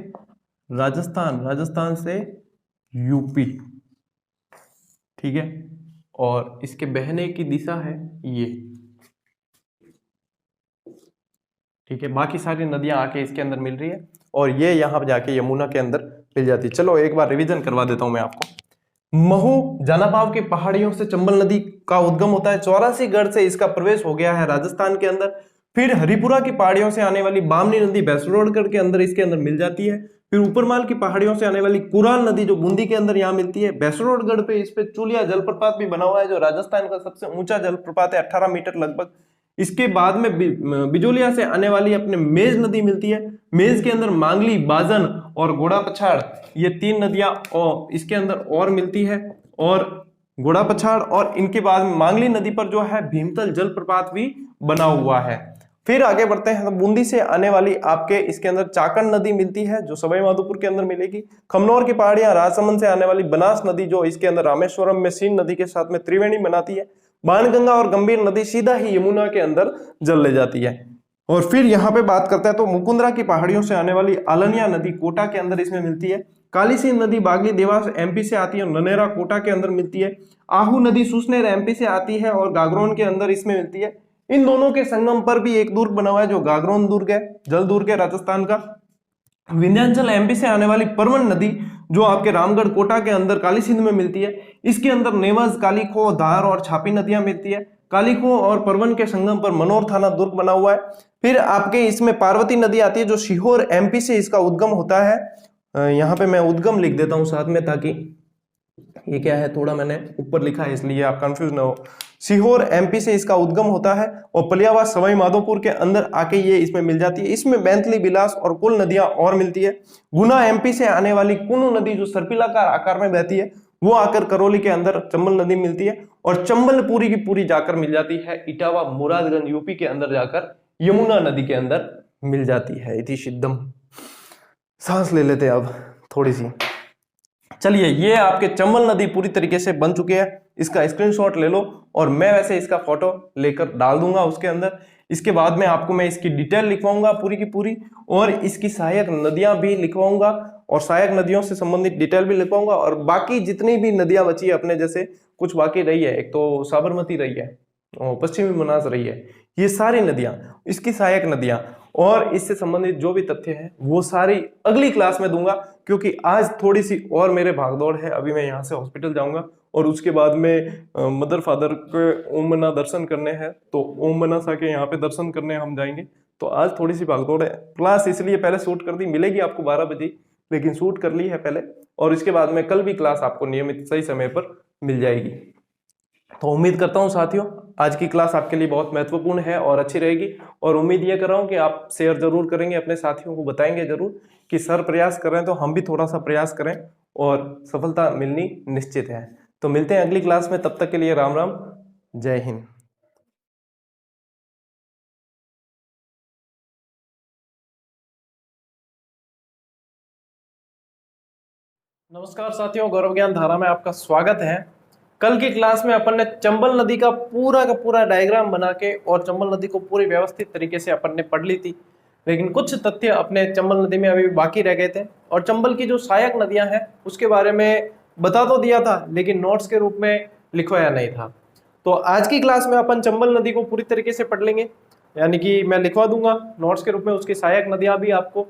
राजस्थान, राजस्थान से यूपी। ठीक है, और इसके बहने की दिशा है ये। ठीक है, बाकी सारी नदियां आके इसके अंदर मिल रही है, और ये यहां जाके यमुना के अंदर मिल जाती है। चलो एक बार रिवीजन करवा देता हूं मैं आपको। महू जानापाव की पहाड़ियों से चंबल नदी का उद्गम होता है, 84 से इसका प्रवेश हो गया है राजस्थान के अंदर। फिर हरिपुरा की पहाड़ियों से आने वाली बामनी नदी भैंसरोडगढ़ के अंदर, इसके अंदर मिल जाती है। फिर ऊपरमाल की पहाड़ियों से आने वाली कुरान नदी जो बूंदी के अंदर यहाँ मिलती है। भैंसरोडगढ़ पे इस पे चुलिया जलप्रपात भी बना हुआ है, जो राजस्थान का सबसे ऊंचा जलप्रपात है, 18 मीटर लगभग। इसके बाद में बिजोलिया से आने वाली अपने मेज नदी मिलती है। मेज के अंदर मांगली, बाजन और घोड़ा पछाड़, ये 3 नदियां और इसके अंदर और मिलती है। और घोड़ा पछाड़ और इनके बाद मांगली नदी पर जो है भीमतल जलप्रपात भी बना हुआ है। फिर आगे बढ़ते हैं तो बूंदी से आने वाली आपके इसके अंदर चाकन नदी मिलती है, जो सवाई माधोपुर के अंदर मिलेगी। खमनौर की पहाड़ियां, राजसमंद से आने वाली बनास नदी जो इसके अंदर रामेश्वरम में सीन नदी के साथ में त्रिवेणी बनाती है। बाणगंगा और गंभीर नदी सीधा ही यमुना के अंदर जल ले जाती है। और फिर यहाँ पे बात करते हैं तो मुकुंदरा की पहाड़ियों से आने वाली आलनिया नदी कोटा के अंदर इसमें मिलती है। काली सिंध नदी बागली देवास एमपी से आती है, ननेरा कोटा के अंदर मिलती है। आहू नदी सुसनेर एमपी से आती है और गागरोन के अंदर इसमें मिलती है। इन दोनों के संगम पर भी एक दुर्ग बना हुआ है जो गागरोन दुर्ग है, जल दुर्ग है राजस्थान का। विंध्याचल एमपी से आने वाली परवन नदी जो आपके रामगढ़ कोटा के अंदर काली सिंध में मिलती है, इसके अंदर नेवज, कालीखो, धार और छापी नदियां मिलती है। कालीखो और परवन के संगम पर मनोर थाना दुर्ग बना हुआ है। फिर आपके इसमें पार्वती नदी आती है जो सीहोर एमपी से इसका उद्गम होता है। यहाँ पे मैं उद्गम लिख देता हूँ साथ में, ताकि ये क्या है थोड़ा मैंने ऊपर लिखा है इसलिए आप कंफ्यूज ना हो। सीहोर एमपी से इसका उद्गम होता है और पलियावास सवाई माधोपुर के अंदर आके ये इसमें मिल जाती है। इसमें बैंतली, बिलास और कुल नदियां और मिलती है। गुना एमपी से आने वाली कुनू नदी जो सर्पिलाकार आकार में बहती है वो आकर करौली के अंदर चंबल नदी मिलती है और चंबल पूरी की पूरी जाकर मिल जाती है इटावा मुरादगंज यूपी के अंदर जाकर यमुना नदी के अंदर मिल जाती है। इति सिद्धम। सांस ले लेते अब थोड़ी सी। चलिए, ये आपके चंबल नदी पूरी तरीके से बन चुके हैं। इसका स्क्रीनशॉट ले लो और मैं वैसे इसका फोटो लेकर डाल दूंगा उसके अंदर। इसके बाद में आपको मैं इसकी डिटेल लिखवाऊंगा पूरी की पूरी, और इसकी सहायक नदियां भी लिखवाऊंगा और सहायक नदियों से संबंधित डिटेल भी लिखवाऊंगा। और बाकी जितनी भी नदियां बची है अपने, जैसे कुछ बाकी रही है, एक तो साबरमती रही है, पश्चिमी मनास रही है, ये सारी नदियां, इसकी सहायक नदियां और इससे संबंधित जो भी तथ्य हैं वो सारी अगली क्लास में दूंगा, क्योंकि आज थोड़ी सी और मेरे भागदौड़ है। अभी मैं यहाँ से हॉस्पिटल जाऊंगा और उसके बाद में मदर फादर के ओमना दर्शन करने हैं, तो ओमना सा के यहाँ पे दर्शन करने हम जाएंगे। तो आज थोड़ी सी भागदौड़ है। क्लास इसलिए पहले शूट कर दी, मिलेगी आपको 12 बजे, लेकिन शूट कर ली है पहले, और इसके बाद में कल भी क्लास आपको नियमित सही समय पर मिल जाएगी। तो उम्मीद करता हूं साथियों आज की क्लास आपके लिए बहुत महत्वपूर्ण है और अच्छी रहेगी, और उम्मीद ये कर रहा हूं कि आप शेयर जरूर करेंगे, अपने साथियों को बताएंगे जरूर कि सर प्रयास कर रहे हैं तो हम भी थोड़ा सा प्रयास करें और सफलता मिलनी निश्चित है। तो मिलते हैं अगली क्लास में, तब तक के लिए राम राम, जय हिंद। नमस्कार साथियों, गौरव ज्ञान धारा में आपका स्वागत है। कल की क्लास में अपन ने चंबल नदी का पूरा डायग्राम बना के और चंबल नदी को पूरी व्यवस्थित तरीके से अपन ने पढ़ ली थी, लेकिन कुछ तथ्य अपने चंबल नदी में अभी बाकी रह गए थे। और चंबल की जो सहायक नदियां हैं उसके बारे में बता तो दिया था, लेकिन नोट्स के रूप में लिखवाया नहीं था। तो आज की क्लास में अपन चंबल नदी को पूरी तरीके से पढ़ लेंगे, यानी कि मैं लिखवा दूंगा नोट्स के रूप में उसकी सहायक नदियां भी आपको,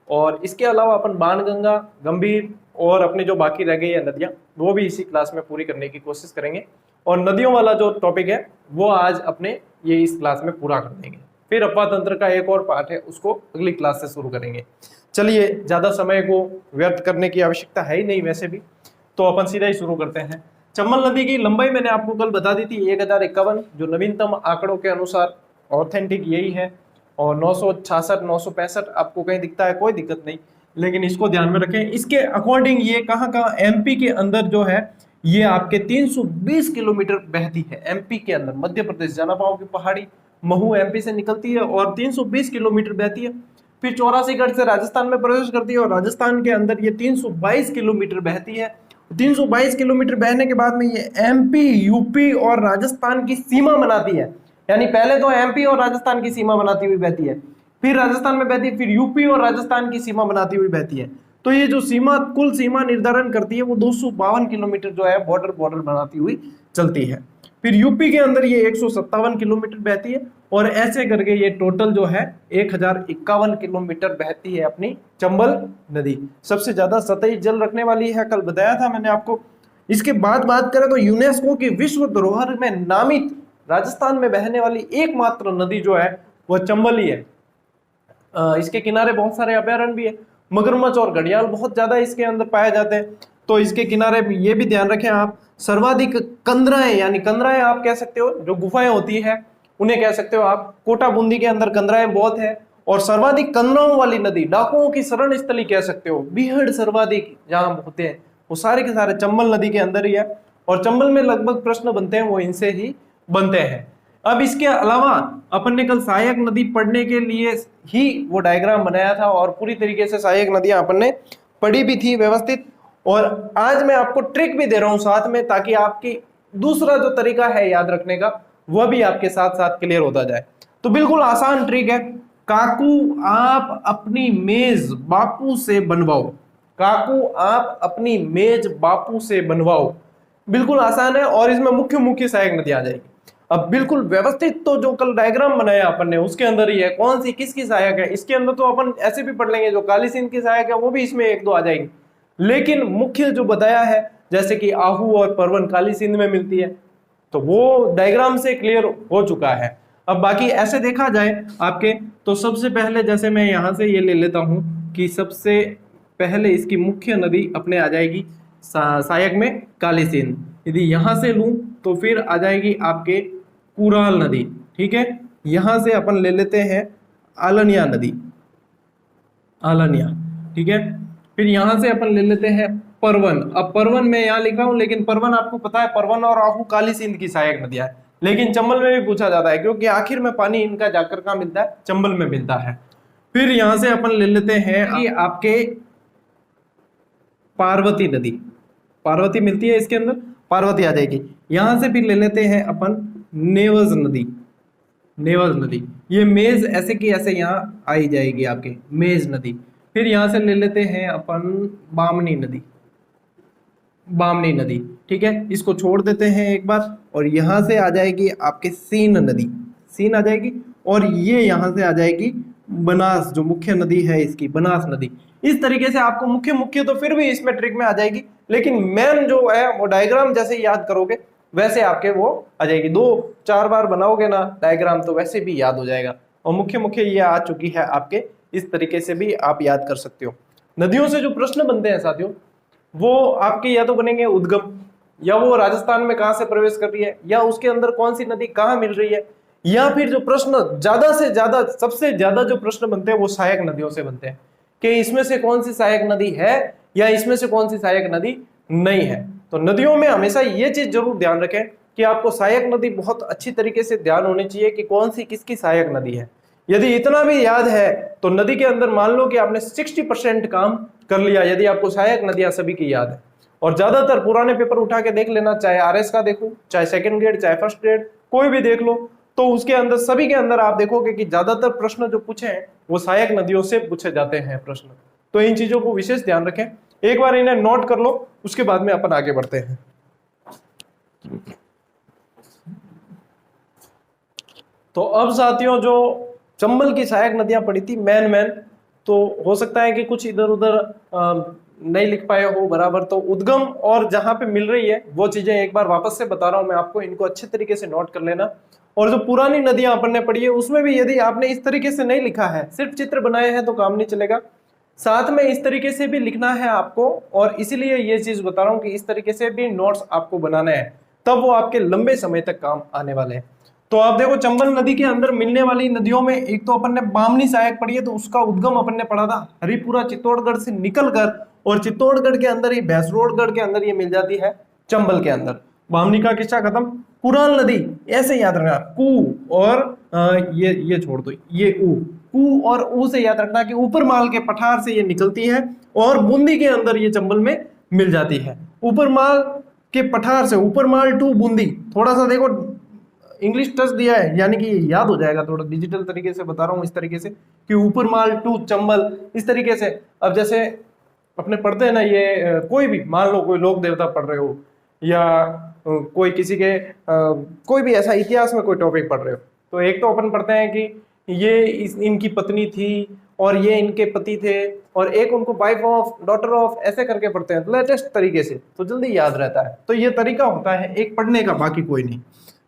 और इसके अलावा अपन बाणगंगा, गंभीर और अपने जो बाकी रह गई है नदियां वो भी इसी क्लास में पूरी करने की कोशिश करेंगे। और नदियों वाला जो टॉपिक है वो आज अपने ये इस क्लास में पूरा कर देंगे। फिर अपवा तंत्र का एक और पार्ट है, उसको अगली क्लास से शुरू करेंगे। चलिए, ज्यादा समय को व्यर्थ करने की आवश्यकता है ही नहीं वैसे भी, तो अपन सीधा ही शुरू करते हैं। चंबल नदी की लंबाई मैंने आपको कल बता दी थी 1051, जो नवीनतम आंकड़ों के अनुसार ऑथेंटिक यही है। और 966, 965 आपको कहीं दिखता है, कोई दिक्कत नहीं, लेकिन इसको ध्यान में रखें। इसके अकॉर्डिंग ये कहाँ एमपी के अंदर जो है ये आपके 320 किलोमीटर बहती है। एमपी के अंदर मध्य प्रदेश, जनापाओं की पहाड़ी महू एमपी से निकलती है और 320 किलोमीटर बहती है। फिर 84 से राजस्थान में प्रवेश करती है और राजस्थान के अंदर ये 322 किलोमीटर बहती है। 322 किलोमीटर बहने के बाद में ये एमपी, यूपी और राजस्थान की सीमा बनाती है। यानी पहले तो एमपी और राजस्थान की सीमा बनाती हुई बहती है, फिर राजस्थान में बहती है, फिर यूपी और राजस्थान की सीमा बनाती हुई बहती है। तो ये जो सीमा, कुल सीमा निर्धारण करती है वो 252 किलोमीटर जो है बॉर्डर बनाती हुई चलती है। फिर यूपी के अंदर ये 157 किलोमीटर बहती है और ऐसे करके ये टोटल जो है 1051 किलोमीटर बहती है अपनी चंबल नदी। सबसे ज्यादा सतही जल रखने वाली है, कल बताया था मैंने आपको। इसके बाद बात करें तो यूनेस्को की विश्व धरोहर में नामित राजस्थान में बहने वाली एकमात्र नदी जो है वह चंबल ही है। इसके किनारे बहुत सारे अभयारण्य भी है, मगरमच्छ और घड़ियाल बहुत ज्यादा इसके अंदर पाए जाते हैं। तो इसके किनारे ये भी ध्यान रखें आप, सर्वाधिक कंदराएं, यानी कंदराएं आप कह सकते हो, जो गुफाएं होती है उन्हें कह सकते हो आप। कोटा बूंदी के अंदर कंदराएं बहुत है। और सर्वाधिक कंदराओं वाली नदी, डाकुओं की शरण स्थली कह सकते हो, बीहड़ सर्वाधिक जहां होते हैं वो सारे के सारे चंबल नदी के अंदर ही है। और चंबल में लगभग प्रश्न बनते हैं वो इनसे ही बनते हैं। अब इसके अलावा अपन ने कल सहायक नदी पढ़ने के लिए ही वो डायग्राम बनाया था और पूरी तरीके से सहायक नदियां अपन ने पढ़ी भी थी व्यवस्थित। और आज मैं आपको ट्रिक भी दे रहा हूं साथ में, ताकि आपकी दूसरा जो तरीका है याद रखने का वह भी आपके साथ साथ क्लियर होता जाए। तो बिल्कुल आसान ट्रिक है। काकू, आप अपनी मेज बापू से बनवाओ। काकू आप अपनी मेज बापू से बनवाओ। बिल्कुल आसान है और इसमें मुख्य मुख्य सहायक नदी आ जाएगी। अब बिल्कुल व्यवस्थित तो जो कल डायग्राम बनाया अपन ने उसके अंदर ही है, कौन सी किसकी सहायक है, इसके अंदर तो अपन ऐसे भी पढ़ लेंगे, जो काली सिंध की सहायक है वो भी इसमें एक दो आ जाएगी, लेकिन मुख्य जो बताया है जैसे कि आहू और परवन काली सिंध में मिलती है, तो वो डायग्राम से क्लियर हो चुका है। अब बाकी ऐसे देखा जाए आपके, तो सबसे पहले जैसे मैं यहां से ये ले लेता हूं कि सबसे पहले इसकी मुख्य नदी अपने आ जाएगी सहायक में काली सिंध। यदि यहां से लूं तो फिर आ जाएगी आपके कुराल नदी, ठीक है। यहां से अपन ले लेते हैं आलनिया नदी, आलनिया, ठीक है। फिर यहां से अपन ले लेते हैं परवन। अब परवन मैं यहाँ लिखा हूं, लेकिन परवन आपको पता है परवन और आहू काली सिंध की सहायक नदियां है, लेकिन चंबल में भी पूछा जाता है क्योंकि आखिर में पानी इनका जाकर कहाँ मिलता है, चंबल में मिलता है। फिर यहां से अपन ले लेते हैं कि आपके पार्वती नदी, पार्वती मिलती है इसके अंदर, पार्वती आ जाएगी। यहां से फिर ले लेते हैं अपन नेवज नदी, नेवज नदी, ये मेज ऐसे की ऐसे यहाँ आई जाएगी आपके मेज नदी। फिर यहां से ले लेते हैं अपन बामनी नदी, बामनी नदी, ठीक है, इसको छोड़ देते हैं एक बार। और यहां से आ जाएगी आपके सीन नदी, सीन आ जाएगी। और ये यहां से आ जाएगी बनास, जो मुख्य नदी है इसकी बनास नदी। इस तरीके से आपको मुख्य मुख्य तो फिर भी इसमें ट्रिक में आ जाएगी, लेकिन मेन जो है वो डायग्राम जैसे याद करोगे वैसे आपके वो आ जाएगी। 2-4 बार बनाओगे ना डायग्राम तो वैसे भी याद हो जाएगा। और मुख्य मुख्य ये आ चुकी है आपके, इस तरीके से भी आप याद कर सकते हो। नदियों से जो प्रश्न बनते हैं साथियों, वो आपके या तो बनेंगे उद्गम, या वो राजस्थान में कहां से प्रवेश कर रही है, या उसके अंदर कौन सी नदी कहां मिल रही है, या फिर जो प्रश्न ज्यादा से ज्यादा सबसे ज्यादा जो प्रश्न बनते हैं वो सहायक नदियों से बनते हैं कि इसमें से कौन सी सहायक नदी है या इसमें से कौन सी सहायक नदी नहीं है। तो नदियों में हमेशा ये चीज जरूर ध्यान रखें कि आपको सहायक नदी बहुत अच्छी तरीके से ध्यान होनी चाहिए कि कौन सी किसकी सहायक नदी है। यदि इतना भी याद है तो नदी के अंदर मान लो कि आपने 60% काम कर लिया, यदि आपको सहायक नदियां सभी की याद है। और ज्यादातर पुराने पेपर उठा के देख लेना, चाहे आरएस का देखो, चाहे सेकंड ग्रेड, चाहे फर्स्ट ग्रेड, कोई भी देख लो, तो उसके अंदर सभी के अंदर आप देखोगे कि ज्यादातर प्रश्न जो पूछे हैं वो सहायक नदियों से पूछे जाते हैं प्रश्न। तो इन चीजों को विशेष ध्यान रखें, एक बार इन्हें नोट कर लो, उसके बाद में अपन आगे बढ़ते हैं। तो अब साथियों जो चंबल की सहायक नदियां पड़ी थी मैन, तो हो सकता है कि कुछ इधर उधर नहीं लिख पाए हो बराबर, तो उद्गम और जहां पे मिल रही है वो चीजें एक बार वापस से बता रहा हूं मैं आपको, इनको अच्छे तरीके से नोट कर लेना। और जो पुरानी नदियां अपन ने पढ़ी है उसमें भी यदि आपने इस तरीके से नहीं लिखा है, सिर्फ चित्र बनाए हैं तो काम नहीं चलेगा, साथ में इस तरीके से भी लिखना है आपको। और इसीलिए ये चीज बता रहा हूं कि इस तरीके से भी नोट्स आपको बनाना है, तब वो आपके लंबे समय तक काम आने वाले हैं। तो आप देखो चंबल नदी के अंदर मिलने वाली नदियों में एक तो अपन ने बामनी सहायक पढ़ी है, तो उसका उद्गम अपन ने पढ़ा था हरिपुरा चित्तौड़गढ़ से निकलकर, और चित्तौड़गढ़ के अंदर ही भैंसरोडगढ़ के अंदर ये मिल जाती है चंबल के अंदर। बामनी का किस्सा खत्म। कुराल नदी ऐसे याद रखना, कू और ये छोड़ दो, ये ऊ, कू और ऊ से याद रखना कि ऊपर माल के पठार से ये निकलती है और बूंदी के अंदर ये चंबल में मिल जाती है। ऊपर माल के पठार से ऊपर माल टू बूंदी, थोड़ा सा देखो इंग्लिश टच दिया है, यानी कि याद हो जाएगा, थोड़ा डिजिटल तरीके से बता रहा हूँ इस तरीके से कि ऊपर माल टू चंबल, इस तरीके से। अब जैसे अपने पढ़ते हैं ना, ये कोई भी मान लो कोई लोक देवता पढ़ रहे हो या कोई किसी के कोई भी ऐसा इतिहास में कोई टॉपिक पढ़ रहे हो, तो एक तो अपन पढ़ते हैं कि ये इनकी पत्नी थी और ये इनके पति थे, और एक उनको वाइफ ऑफ, डॉटर ऑफ, ऐसे करके पढ़ते हैं लेटेस्ट तरीके से, तो जल्दी याद रहता है। तो ये तरीका होता है एक पढ़ने का, बाकी कोई नहीं।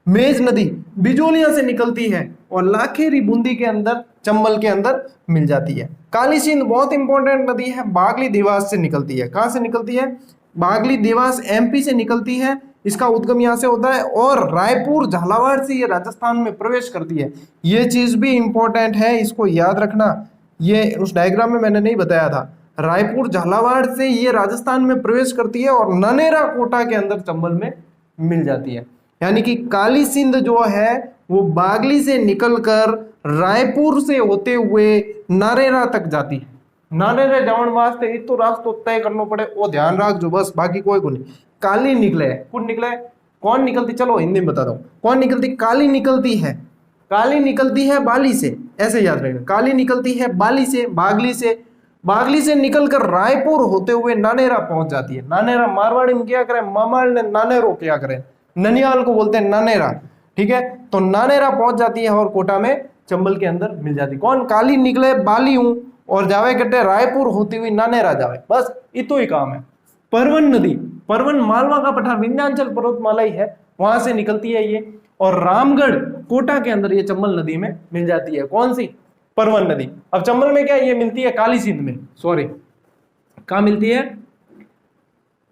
मेज नदी बिजोलिया से निकलती है और लाखेरी बूंदी के अंदर चंबल के अंदर मिल जाती है। काली सिंध बहुत इंपॉर्टेंट नदी है, बागली देवास से निकलती है। कहां से निकलती है? बागली देवास एमपी से निकलती है, इसका उद्गम यहाँ से होता है, और रायपुर झालावाड़ से ये राजस्थान में प्रवेश करती है। ये चीज भी इंपॉर्टेंट है, इसको याद रखना, ये उस डायग्राम में मैंने नहीं बताया था। रायपुर झालावाड़ से ये राजस्थान में प्रवेश करती है और ननेरा कोटा के अंदर चंबल में मिल जाती है। यानी कि काली सिंध जो है वो बागली से निकलकर रायपुर से होते हुए नारेरा तक जाती है। नारेरा जावन वास्ते इतो रास्तो तय करना पड़े, वो ध्यान रख जो, बस बाकी कोई को नहीं। काली निकले, कौन निकले, कौन निकलती, चलो हिंदी में बता दो कौन निकलती। काली निकलती है, काली निकलती है बाली से, ऐसे याद रखना, काली निकलती है बाली से, बागली से, बागली से निकलकर रायपुर होते हुए नानेरा पहुंच जाती है। नानेरा मारवाड़ी में क्या करें, मामाल ने नानेरो क्या करें, ननियाल को बोलते हैं नानेरा, ठीक है। तो नानेरा पहुंच जाती है और कोटा में चंबल के अंदर मिल जाती है। कौन, काली निकले बाली हूं और जावे कटे रायपुर होती हुई नानेरा जावे, बस इतो ही काम है। परवन नदी, परवन मालवा का पठार विंध्याचल पर्वतमाला ही है, वहां से निकलती है ये, और रामगढ़ कोटा के अंदर ये चंबल नदी में मिल जाती है। कौन सी, परवन नदी। अब चंबल में क्या ये मिलती है, काली सिंध में, सॉरी कहां मिलती है,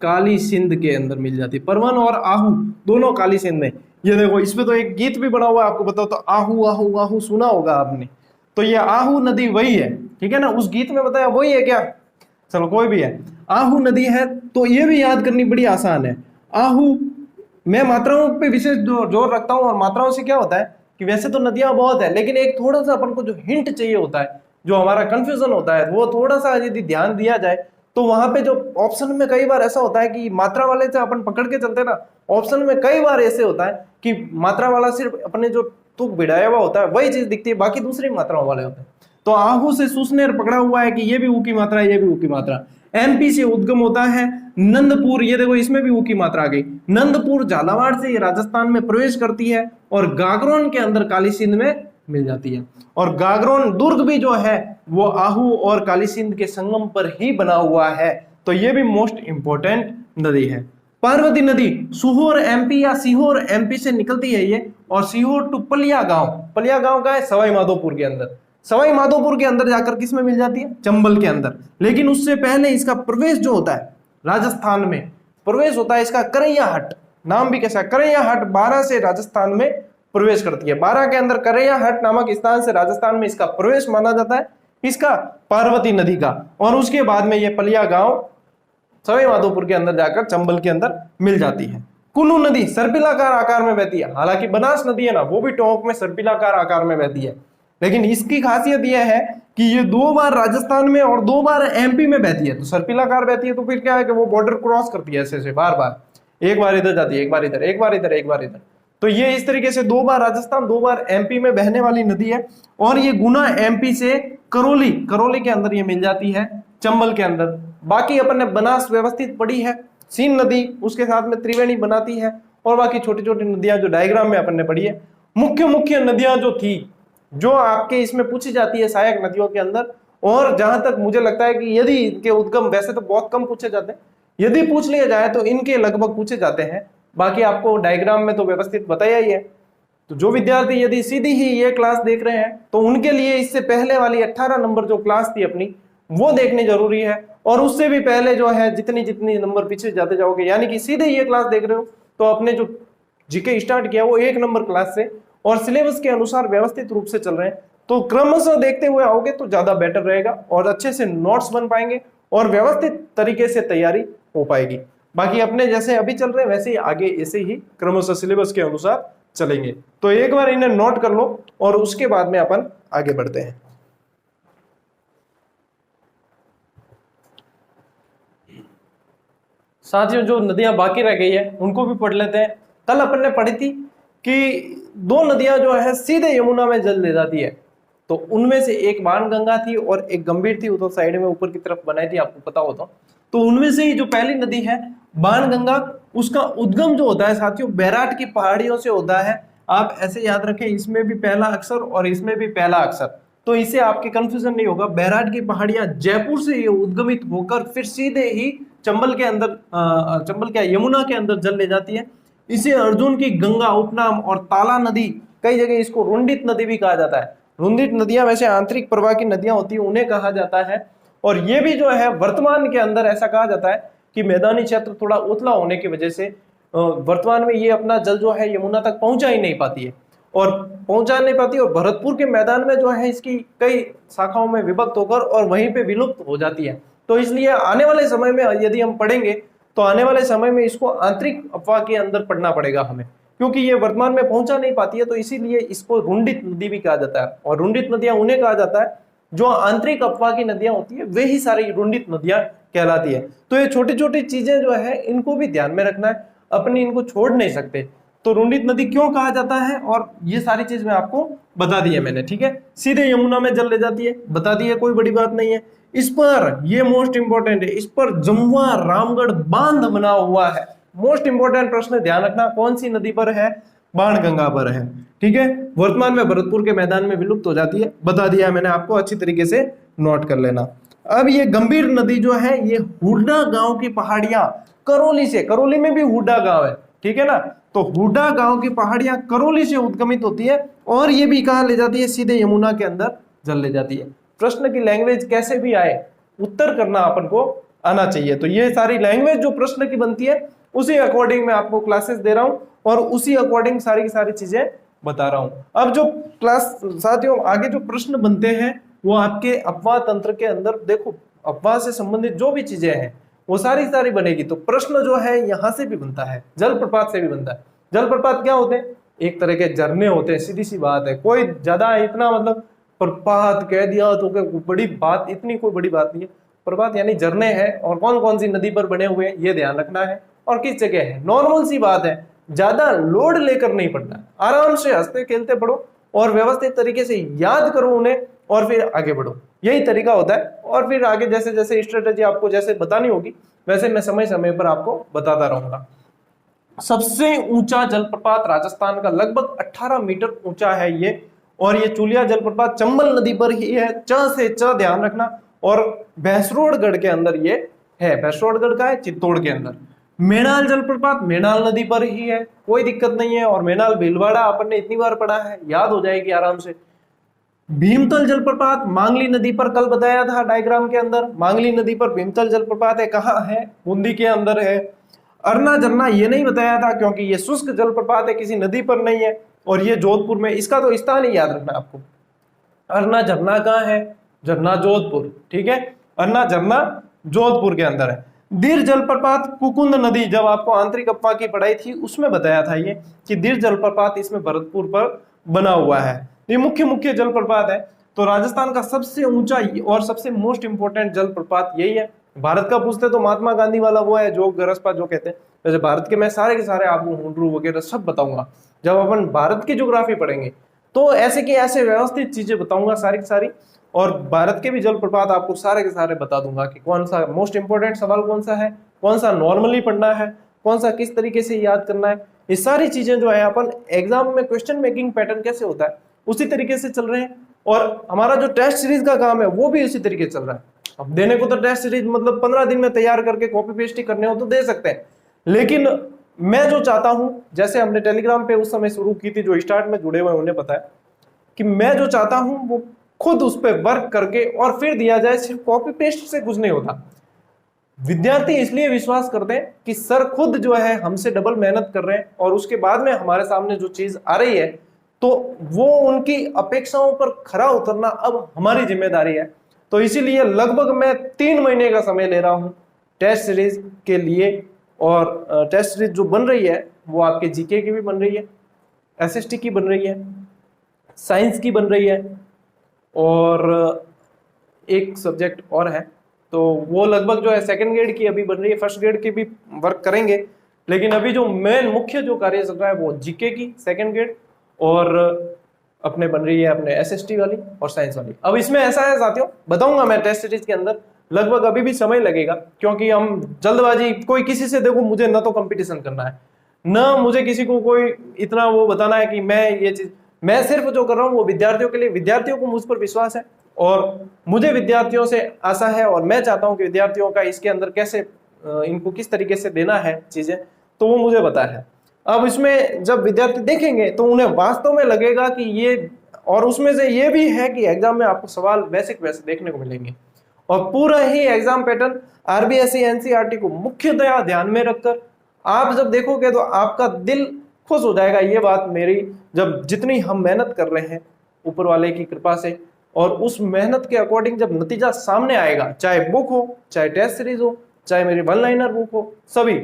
काली सिंध के अंदर मिल जाती है। परवन और आहू दोनों काली सिंध में। ये देखो इसमें तो एक गीत भी बना हुआ है, आपको बताओ तो, आहू आहू आहू सुना होगा आपने, तो ये आहू नदी वही है, ठीक है ना, उस गीत में बताया वही है क्या, चलो कोई भी है, आहू नदी है। तो ये भी याद करनी बड़ी आसान है। आहू, मैं मात्राओं पे विशेष जोर रखता हूं, और मात्राओं से क्या होता है कि वैसे तो नदियां बहुत है, लेकिन एक थोड़ा सा अपन को जो हिंट चाहिए होता है, जो हमारा कंफ्यूजन होता है, वो थोड़ा सा यदि ध्यान दिया जाए तो वहां पे जो ऑप्शन में कई बार ऐसा होता है कि मात्रा वाले से अपन पकड़ के चलते ना, ऑप्शन में कई बार ऐसे होता है कि मात्रा वाला सिर्फ अपने जो तुक बिड़ाया हुआ होता है वही चीज दिखती है, बाकी दूसरी मात्राओं वाले होते हैं। तो आहू से सुसनेर पकड़ा हुआ है कि ये भी ऊ की मात्रा है, ये भी ऊ की मात्रा। एमपी से उद्गम होता है नंदपुर, ये देखो इसमें भी ऊ की मात्रा आ गई। नंदपुर झालावाड़ से ये राजस्थान में प्रवेश करती है और गागरोन के अंदर काली सिंध में मिल जाती है। और गागरोन दुर्ग भी जो है वो आहू और काली सिंध के संगम पर ही बना हुआ है, तो ये भी मोस्ट इंपोर्टेंट नदी है। पार्वती नदी सीहोर एमपी या सीहोर एमपी से निकलती है ये, और सीहोर टू पलिया गांव, पलिया गांव का है सवाई माधोपुर के अंदर, सवाई माधोपुर के अंदर जाकर किस में मिल जाती है, चंबल के अंदर। लेकिन उससे पहले इसका प्रवेश जो होता है राजस्थान में, प्रवेश होता है इसका करैयाहट, नाम भी कैसा, करैयाहट 12 से राजस्थान में प्रवेश करती है। 12 के अंदर करैयाहट नामक स्थान से राजस्थान में इसका प्रवेश माना जाता है, इसका पार्वती नदी का। और उसके बाद में ये पलिया गांव सवाई माधोपुर के अंदर जाकर चंबल के अंदर मिल जाती है। कुल्लू नदी सर्पिलाकार आकार में बहती है, हालांकि बनास नदी है ना वो भी टोंक में सर्पिलाकार आकार में बहती है, लेकिन इसकी खासियत यह है कि ये 2 बार राजस्थान में और 2 बार एमपी में बहती है। तो सर्पिलाकार बहती है तो फिर क्या है कि वो बॉर्डर क्रॉस करती है ऐसे बार बार, एक बार इधर जाती है, एक बार इधर, एक बार इधर, एक बार इधर। तो ये इस तरीके से 2 बार राजस्थान 2 बार एमपी में बहने वाली नदी है। और ये गुना एमपी से करौली, करौली के अंदर ये मिल जाती है चंबल के अंदर। बाकी अपन ने बनास व्यवस्थित पड़ी है, सीन नदी उसके साथ में त्रिवेणी बनाती है, और बाकी छोटी छोटी नदियां जो डायग्राम में अपन ने पढ़ी है। मुख्य मुख्य नदियां जो थी, जो आपके इसमें पूछी जाती है सहायक नदियों के अंदर, और जहां तक मुझे लगता है कि यदि इनके उद्गम वैसे तो बहुत कम पूछे जाते हैं, यदि पूछ लिया जाए तो इनके लगभग पूछे जाते हैं। बाकी आपको डायग्राम में तो व्यवस्थित बताया ही है। तो जो विद्यार्थी यदि सीधी ही ये क्लास देख रहे हैं तो उनके लिए इससे पहले वाली 18 नंबर जो क्लास थी अपनी वो देखनी जरूरी है, और उससे भी पहले जो है जितनी जितनी नंबर पीछे जाते जाओगे, यानी कि सीधे ये क्लास देख रहे हो तो अपने जो जीके स्टार्ट किया वो 1 नंबर क्लास से और सिलेबस के अनुसार व्यवस्थित रूप से चल रहे हैं, तो क्रमशः देखते हुए आओगे तो ज्यादा बेटर रहेगा और अच्छे से नोट्स बन पाएंगे और व्यवस्थित तरीके से तैयारी हो पाएगी। बाकी अपने जैसे अभी चल रहे हैं वैसे ही आगे ऐसे ही क्रमशः सिलेबस के अनुसार चलेंगे। तो एक बार इन्हें नोट कर लो और उसके बाद में अपन आगे बढ़ते हैं। साथियों जो नदियां बाकी रह गई है उनको भी पढ़ लेते हैं। कल अपन ने पढ़ी थी कि 2 नदियां जो है सीधे यमुना में जल ले जाती है, तो उनमें से एक बाणगंगा थी और एक गंभीर थी, वो तो साइड में ऊपर की तरफ बनाई थी आपको पता हो तो उनमें से ही जो पहली नदी है बाणगंगा, उसका उद्गम जो होता है साथियों बैराट की पहाड़ियों से होता है। आप ऐसे याद रखें, इसमें भी पहला अक्षर और इसमें भी पहला अक्षर, तो इससे आपके कंफ्यूजन नहीं होगा। बैराट की पहाड़ियां जयपुर से ये उद्गमित होकर फिर सीधे ही चंबल के अंदर चंबल क्या यमुना के अंदर जल ले जाती है। इसे अर्जुन की गंगा उपनाम और ताला नदी, कई जगह इसको रुंडित नदी भी कहा जाता है। रुंडित नदियां वैसे आंतरिक प्रवाह की नदियां होती है, उन्हें कहा जाता है। और ये भी जो है वर्तमान के अंदर ऐसा कहा जाता है कि मैदानी क्षेत्र थोड़ा उथला होने की वजह से वर्तमान में ये अपना जल जो है यमुना तक पहुंचा ही नहीं पाती है और भरतपुर के मैदान में जो है इसकी कई शाखाओं में विभक्त होकर और वहीं पे विलुप्त हो जाती है। तो इसलिए आने वाले समय में यदि हम पढ़ेंगे तो आने वाले समय में इसको आंतरिक अफवाह के अंदर पढ़ना पड़ेगा हमें, क्योंकि ये वर्तमान में पहुंचा नहीं पाती है, तो इसीलिए इसको रुंडित नदी भी कहा जाता है। और रुंडित नदियां उन्हें कहा जाता है जो आंतरिक अफवाह की नदियां होती है, वे ही सारी रुंडित नदियां कहलाती है। तो ये छोटी छोटी चीजें जो है इनको भी ध्यान में रखना है, अपनी इनको छोड़ नहीं सकते। तो रुंडित नदी क्यों कहा जाता है, और ये सारी चीज मैं आपको बता दी है मैंने, ठीक है। सीधे यमुना में जल ले जाती है, बता दी है, कोई बड़ी बात नहीं है। इस पर, ये मोस्ट इंपॉर्टेंट है, इस पर जमुआ रामगढ़ बांध बना हुआ है। मोस्ट इंपॉर्टेंट प्रश्न, ध्यान रखना, कौन सी नदी पर है, बाणगंगा पर है, ठीक है। वर्तमान में भरतपुर के मैदान में विलुप्त हो जाती है, बता दिया है मैंने आपको, अच्छी तरीके से नोट कर लेना। अब ये गंभीर नदी जो है, ये हुड्डा गांव की पहाड़ियां, करौली से, करौली में भी हुड्डा गांव है, ठीक है ना, तो हुड्डा गांव की पहाड़ियां करौली से उद्गमित होती है, और ये भी कहां ले जाती है, सीधे यमुना के अंदर जल ले जाती है। प्रश्न की लैंग्वेज कैसे भी आए, उत्तर करना अपन को आना चाहिए। तो ये सारी लैंग्वेज जो प्रश्न की बनती है, उसी अकॉर्डिंग मैं आपको क्लासेस दे रहा हूं, और उसी अकॉर्डिंग सारी की सारी चीजें बता रहा हूं। अब जो क्लास साथियों आगे जो प्रश्न बनते हैं, वो आपके अपवाह तंत्र के अंदर, देखो अपवाह से संबंधित जो भी चीजें हैं वो सारी सारी बनेगी। तो प्रश्न जो है यहाँ से भी बनता है, जलप्रपात से भी बनता है। जलप्रपात क्या होते हैं, एक तरह के झरने होते हैं, सीधी सी बात है, कोई ज्यादा इतना मतलब प्रपात कह दिया तो क्या बड़ी बात, इतनी कोई बड़ी बात नहीं है। प्रपात यानी झरने हैं, और कौन कौन सी नदी पर बने हुए हैं ये ध्यान रखना है, और किस जगह है, नॉर्मल सी बात है, ज्यादा लोड लेकर नहीं पढ़ना, आराम से हंसते खेलते पढ़ो और व्यवस्थित तरीके से याद करो उन्हें, और फिर आगे बढ़ो, यही तरीका होता है। और फिर आगे जैसे जैसे स्ट्रेटेजी आपको जैसे बतानी होगी, वैसे मैं समय समय पर आपको बताता रहूंगा। सबसे ऊंचा जलप्रपात राजस्थान का, लगभग 18 मीटर ऊंचा है ये, और ये चुलिया जलप्रपात चंबल नदी पर ही है, च से च ध्यान रखना, और भैंसरोडगढ़ के अंदर ये है, भैंसरोडगढ़ का है, चित्तौड़ के अंदर। मेणाल जलप्रपात मेणाल नदी पर ही है, कोई दिक्कत नहीं है, और मेणाल भीलवाड़ा अपन ने इतनी बार पढ़ा है, याद हो जाएगी आराम से। भीमतल जलप्रपात मांगली नदी पर, कल बताया था डायग्राम के अंदर, मांगली नदी पर भीमतल जलप्रपात है, कहाँ है, बूंदी के अंदर है। अरना झरना ये नहीं बताया था, क्योंकि ये शुष्क जलप्रपात है, किसी नदी पर नहीं है, और ये जोधपुर में, इसका तो स्थान ही याद रखना आपको। अरना झरना कहाँ है, झरना जोधपुर, ठीक है, अरना झरना जोधपुर के अंदर है। दीर जलप्रपात कुकुंद नदी, जब आपको आंतरिक अपवाह की पढ़ाई थी उसमें बताया था ये कि दीर जलप्रपात इसमें भरतपुर पर बना हुआ है। ये मुख्य मुख्य जलप्रपात है। तो राजस्थान का सबसे ऊंचा और सबसे मोस्ट इंपोर्टेंट जलप्रपात यही है। भारत का पूछते तो महात्मा गांधी वाला वो है, जो गरसपा जो कहते हैं। वैसे भारत के मैं सारे के सारे आपको हुंड्रू वगैरह सब बताऊंगा जब अपन भारत की ज्योग्राफी पढ़ेंगे, तो ऐसे की ऐसे व्यवस्थित चीजें बताऊंगा सारी की सारी, और भारत के भी जलप्रपात आपको सारे के सारे बता दूंगा कि कौन सा मोस्ट इंपोर्टेंट सवाल कौन सा है, कौन सा नॉर्मली पढ़ना है, कौन सा किस तरीके से याद करना है। ये सारी चीजें जो है अपन एग्जाम में क्वेश्चन मेकिंग पैटर्न कैसे होता है उसी तरीके से चल रहे हैं, और हमारा जो टेस्ट सीरीज का काम है वो भी उसी तरीके से चल रहा है। अब देने को तो टेस्ट सीरीज मतलब 15 दिन में तैयार करके कॉपी पेस्ट ही करने हो तो दे सकते हैं, लेकिन मैं जो चाहता हूं, जैसे हमने टेलीग्राम पे उस समय शुरू की थी, जो स्टार्ट में जुड़े हुए उन्हें पता है कि मैं जो चाहता हूं वो खुद उस पर वर्क करके और फिर दिया जाए, सिर्फ कॉपी पेस्ट से कुछ नहीं होता। विद्यार्थी इसलिए विश्वास करते हैं कि सर खुद जो है हमसे डबल मेहनत कर रहे हैं, और उसके बाद में हमारे सामने जो चीज आ रही है तो वो उनकी अपेक्षाओं पर खरा उतरना अब हमारी जिम्मेदारी है। तो इसीलिए लगभग मैं 3 महीने का समय ले रहा हूं टेस्ट सीरीज के लिए, और टेस्ट सीरीज जो बन रही है वो आपके जीके की भी बन रही है, एसएसटी की बन रही है, साइंस की बन रही है, और एक सब्जेक्ट और है, तो वो लगभग जो है सेकंड ग्रेड की अभी बन रही है, फर्स्ट ग्रेड की भी वर्क करेंगे, लेकिन अभी जो मेन मुख्य जो कार्य चल रहा है वो जीके की सेकंड ग्रेड और अपने बन रही है अपने एसएसटी वाली और साइंस वाली। अब इसमें ऐसा है साथियों, बताऊंगा मैं टेस्ट सीरीज के अंदर, लगभग अभी भी समय लगेगा, क्योंकि हम जल्दबाजी, कोई किसी से देखो मुझे ना तो कंपटीशन करना है, ना मुझे किसी को कोई इतना वो बताना है कि मैं ये चीज, मैं सिर्फ जो कर रहा हूँ वो विद्यार्थियों के लिए, विद्यार्थियों को मुझ पर विश्वास है और मुझे विद्यार्थियों से आशा है, और मैं चाहता हूँ कि विद्यार्थियों का इसके अंदर कैसे इनको किस तरीके से देना है चीजें, तो वो मुझे पता है। अब इसमें जब विद्यार्थी देखेंगे तो उन्हें वास्तव में लगेगा कि ये, और उसमें से ये भी है कि एग्जाम में आपको सवाल वैसे देखने को मिलेंगे, और पूरा ही एग्जाम पैटर्न आरबीएसई एनसीईआरटी को मुख्यतया ध्यान में रखकर आप जब देखोगे तो आपका दिल खुश हो जाएगा। ये बात मेरी, जब जितनी हम मेहनत कर रहे हैं ऊपर वाले की कृपा से, और उस मेहनत के अकॉर्डिंग जब नतीजा सामने आएगा, चाहे बुक हो, चाहे टेस्ट सीरीज हो, चाहे मेरी वन लाइनर बुक हो, सभी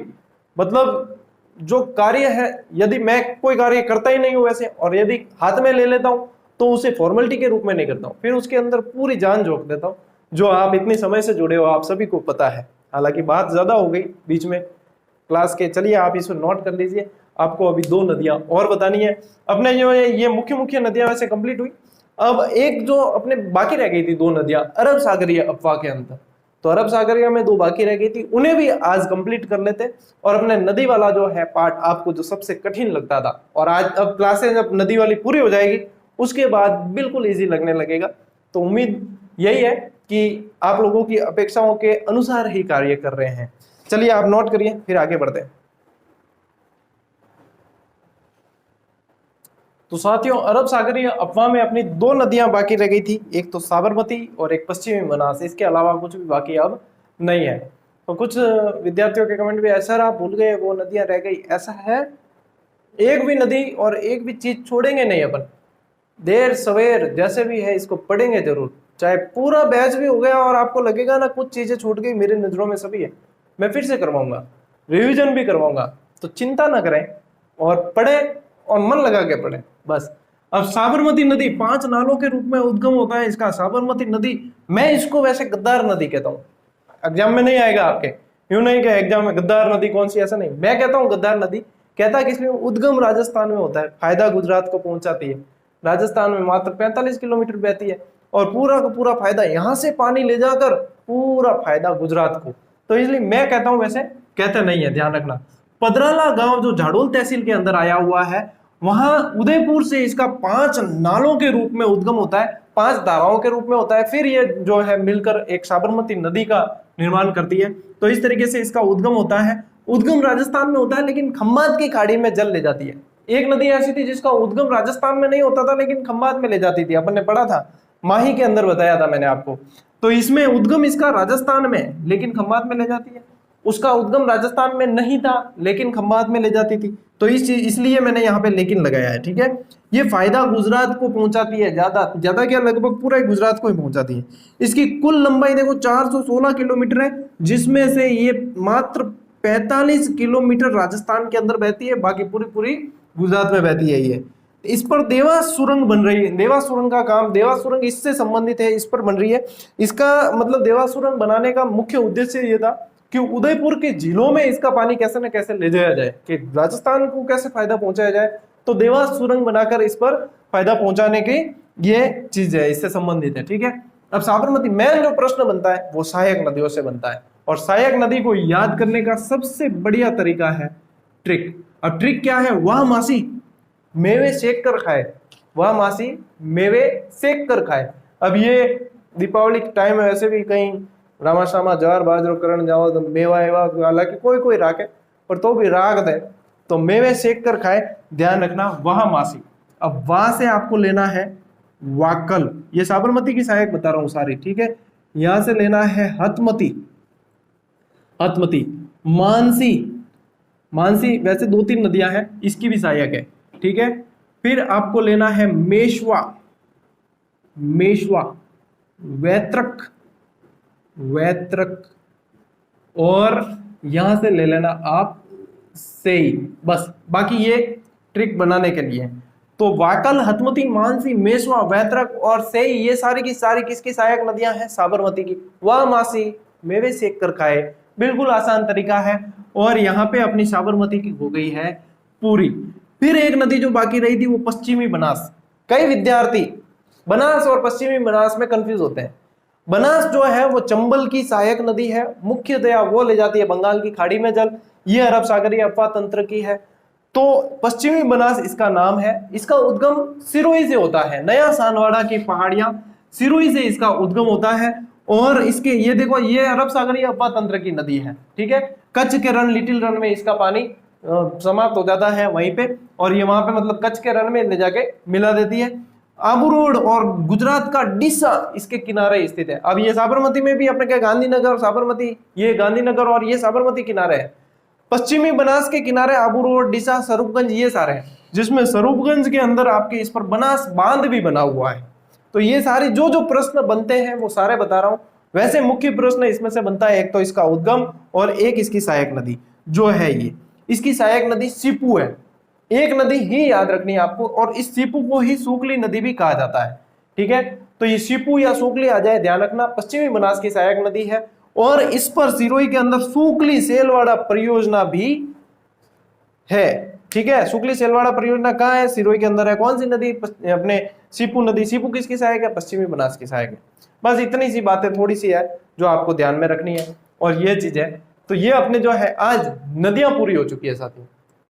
मतलब जो कार्य है, यदि मैं कोई कार्य करता ही नहीं हूं वैसे, और यदि हाथ में ले लेता हूं तो उसे फॉर्मेलिटी के रूप में नहीं करता हूं, फिर उसके अंदर पूरी जान झोंक देता हूं। जो आप इतने समय से जुड़े हो आप सभी को पता है, हालांकि बात ज्यादा हो गई बीच में क्लास के, चलिए आप इसको नोट कर लीजिए। आपको अभी 2 नदियां और बतानी है। अपने जो ये मुख्य मुख्य नदियां वैसे कंप्लीट हुई। अब एक जो अपने बाकी रह गई थी 2 नदियां अरब सागरीय अफवाह के अंदर, तो अरब सागरीय में 2 बाकी रह गई थी, उन्हें भी आज कंप्लीट कर लेते और अपने नदी वाला जो है पार्ट आपको जो सबसे कठिन लगता था, और आज अब क्लासेस जब नदी वाली पूरी हो जाएगी उसके बाद बिल्कुल इजी लगने लगेगा। तो उम्मीद यही है कि आप लोगों की अपेक्षाओं के अनुसार ही कार्य कर रहे हैं। चलिए आप नोट करिए, फिर आगे बढ़ते हैं। तो साथियों, अरब सागरीय अफवाह में अपनी 2 नदियां बाकी रह गई थी, एक तो साबरमती और एक पश्चिमी बनास। इसके अलावा कुछ भी बाकी अब नहीं है। तो कुछ विद्यार्थियों के कमेंट भी है, सर आप भूल गए वो नदियां रह गई। ऐसा है, एक भी नदी और एक भी चीज छोड़ेंगे नहीं अपन। देर सवेर जैसे भी है इसको पढ़ेंगे जरूर, चाहे पूरा बैच भी हो गया और आपको लगेगा ना कुछ चीजें छूट गई, मेरी नजरों में सभी है, मैं फिर से करवाऊंगा, रिवीजन भी करवाऊंगा। तो चिंता ना करें और पढ़ें और मन लगा के पढ़ें बस। अब साबरमती नदी 5 नालों के रूप में उद्गम होता है इसका। साबरमती नदी, मैं इसको वैसे गद्दार नदी कहता हूँ। एग्जाम में नहीं आएगा आपके, यूं नहीं कि एग्जाम में गद्दार नदी कौन सी, ऐसा नहीं, मैं कहता हूँ गद्दार नदी। कहता है किसलिए, उद्गम राजस्थान में होता है, फायदा गुजरात को पहुंचाती है। राजस्थान में मात्र 45 किलोमीटर बहती है और पूरा का पूरा फायदा यहां से पानी ले जाकर पूरा फायदा गुजरात को। तो इसलिए मैं कहता हूं, वैसे कहते नहीं है, ध्यान रखना। पदराला गांव जो झाड़ोल तहसील के अंदर आया हुआ है, वहां उदयपुर से इसका 5 नालों के रूप में उद्गम होता है, 5 धाराओं के रूप में होता है, फिर ये जो है मिलकर एक साबरमती नदी का निर्माण करती है। तो इस तरीके से इसका उद्गम होता है। उद्गम राजस्थान में होता है लेकिन खम्बात की खाड़ी में जल ले जाती है। एक नदी ऐसी थी जिसका उद्गम राजस्थान में नहीं होता था लेकिन खम्बात में ले जाती थी, अपन ने पढ़ा था, माही के अंदर बताया था मैंने आपको। तो इसमें उद्गम इसका राजस्थान में लेकिन खम्बात में ले जाती है। उसका उद्गम राजस्थान में नहीं था लेकिन खम्बात में ले जाती थी। तो इसलिए मैंने यहाँ पे लेकिन लगाया है, ठीक है। ये फायदा गुजरात को पहुंचाती है, ज्यादा क्या, लगभग पूरा गुजरात को ही पहुंचाती है। इसकी कुल लंबाई देखो 416 किलोमीटर है, जिसमें से ये मात्र 45 किलोमीटर राजस्थान के अंदर बहती है, बाकी पूरी पूरी गुजरात में बहती है ये। इस पर देवास सुरंग बन रही है। देवास सुरंग का काम, देवास सुरंग इससे संबंधित है, इस पर बन रही है। इसका मतलब देवास सुरंग बनाने का मुख्य उद्देश्य ये था कि उदयपुर के जिलों में इसका पानी कैसे न कैसे ले जाया जाए, कि राजस्थान को कैसे फायदा पहुंचाया जाए। तो देवास सुरंग बनाकर इस पर फायदा पहुंचाने की ये चीज है, इससे संबंधित है, ठीक है। अब साबरमती मेन जो प्रश्न बनता है वो सहायक नदियों से बनता है, और सहायक नदी को याद करने का सबसे बढ़िया तरीका है ट्रिक। अब ट्रिक क्या है, वह मासी मेवे सेक कर खाए, वह मासी मेवे सेक कर खाए। अब ये दीपावली के टाइम है, वैसे भी कहीं रामा शामा ज्वार बाजरो करण जाओ तो मेवा एवा, हालांकि कोई कोई राखे पर तो भी राग दे, तो मेवे सेक कर खाए, ध्यान रखना, वह मासी। अब वहां से आपको लेना है वाकल, ये साबरमती की सहायक बता रहा हूं सारी, ठीक है। यहां से लेना है हतमती, हतमती, मानसी, मानसी वैसे 2-3 नदियां हैं, इसकी भी सहायक है, ठीक है। फिर आपको लेना है मेशवा, मेशवा, वैत्रक, वैत्रक, और यहां से ले लेना आप सेई, बस। बाकी ये ट्रिक बनाने के लिए। तो वाकल, हतमती, मानसी, मेशवा, वैत्रक और सेई, ये सारी की सारी किसकी सहायक नदियां हैं, साबरमती की। वह मासी मेवे सेक कर खाए, बिल्कुल आसान तरीका है। और यहाँ पे अपनी साबरमती की हो गई है पूरी। फिर एक नदी जो बाकी रही थी वो पश्चिमी बनास। कई विद्यार्थी बनास और पश्चिमी बनास में कंफ्यूज होते हैं। बनास जो है वो चंबल की सहायक नदी है, मुख्यतया वो ले जाती है बंगाल की खाड़ी में जल, ये अरब सागरीय अफवाह तंत्र की है। तो पश्चिमी बनास इसका नाम है। इसका उद्गम सिरोही से होता है, नया सानवाड़ा की पहाड़ियां, सिरोही से इसका उद्गम होता है। और इसके ये देखो, ये अरब सागरीय अफवाह तंत्र की नदी है, ठीक है। कच्छ के रन, लिटिल रन में इसका पानी समाप्त हो जाता है वहीं पे, और ये वहां पे मतलब कच्छ के रन में ले जाके मिला देती है। आबू रोड और गुजरात का डीसा इसके किनारे स्थित है। अब ये साबरमती में भी अपने क्या, गांधीनगर, साबरमती, ये गांधीनगर और ये साबरमती किनारे है। पश्चिमी बनास के किनारे आबू रोड, डीसा, स्वरूपगंज, ये सारे हैं, जिसमें स्वरूपगंज के अंदर आपके इस पर बनास बांध भी बना हुआ है। तो ये सारी जो जो प्रश्न बनते हैं वो सारे बता रहा हूं। वैसे मुख्य प्रश्न इसमें से बनता है, एक तो इसका उद्गम और एक इसकी सहायक नदी जो है ये। इसकी सहायक नदी सीपू है, एक नदी ही याद रखनी है आपको, और इस सीपू को ही सूकली नदी भी कहा जाता है, ठीक है। तो ये सीपू या सूकली आ जाए, ध्यान रखना, पश्चिमी बनास की सहायक नदी है। और इस पर सिरोही के अंदर सूकली सेलवाड़ा परियोजना भी है, ठीक है। सुकली सेलवाड़ा परियोजना कहाँ है? सिरोही के अंदर है। कौन सी नदी? अपने सीपू नदी। सीपू किसकी सहायक है? पश्चिमी बनास की सहायक है। बस इतनी सी बातें थोड़ी सी है जो आपको ध्यान में रखनी है। और ये चीज है, तो ये अपने जो है आज नदियां पूरी हो चुकी है साथियों।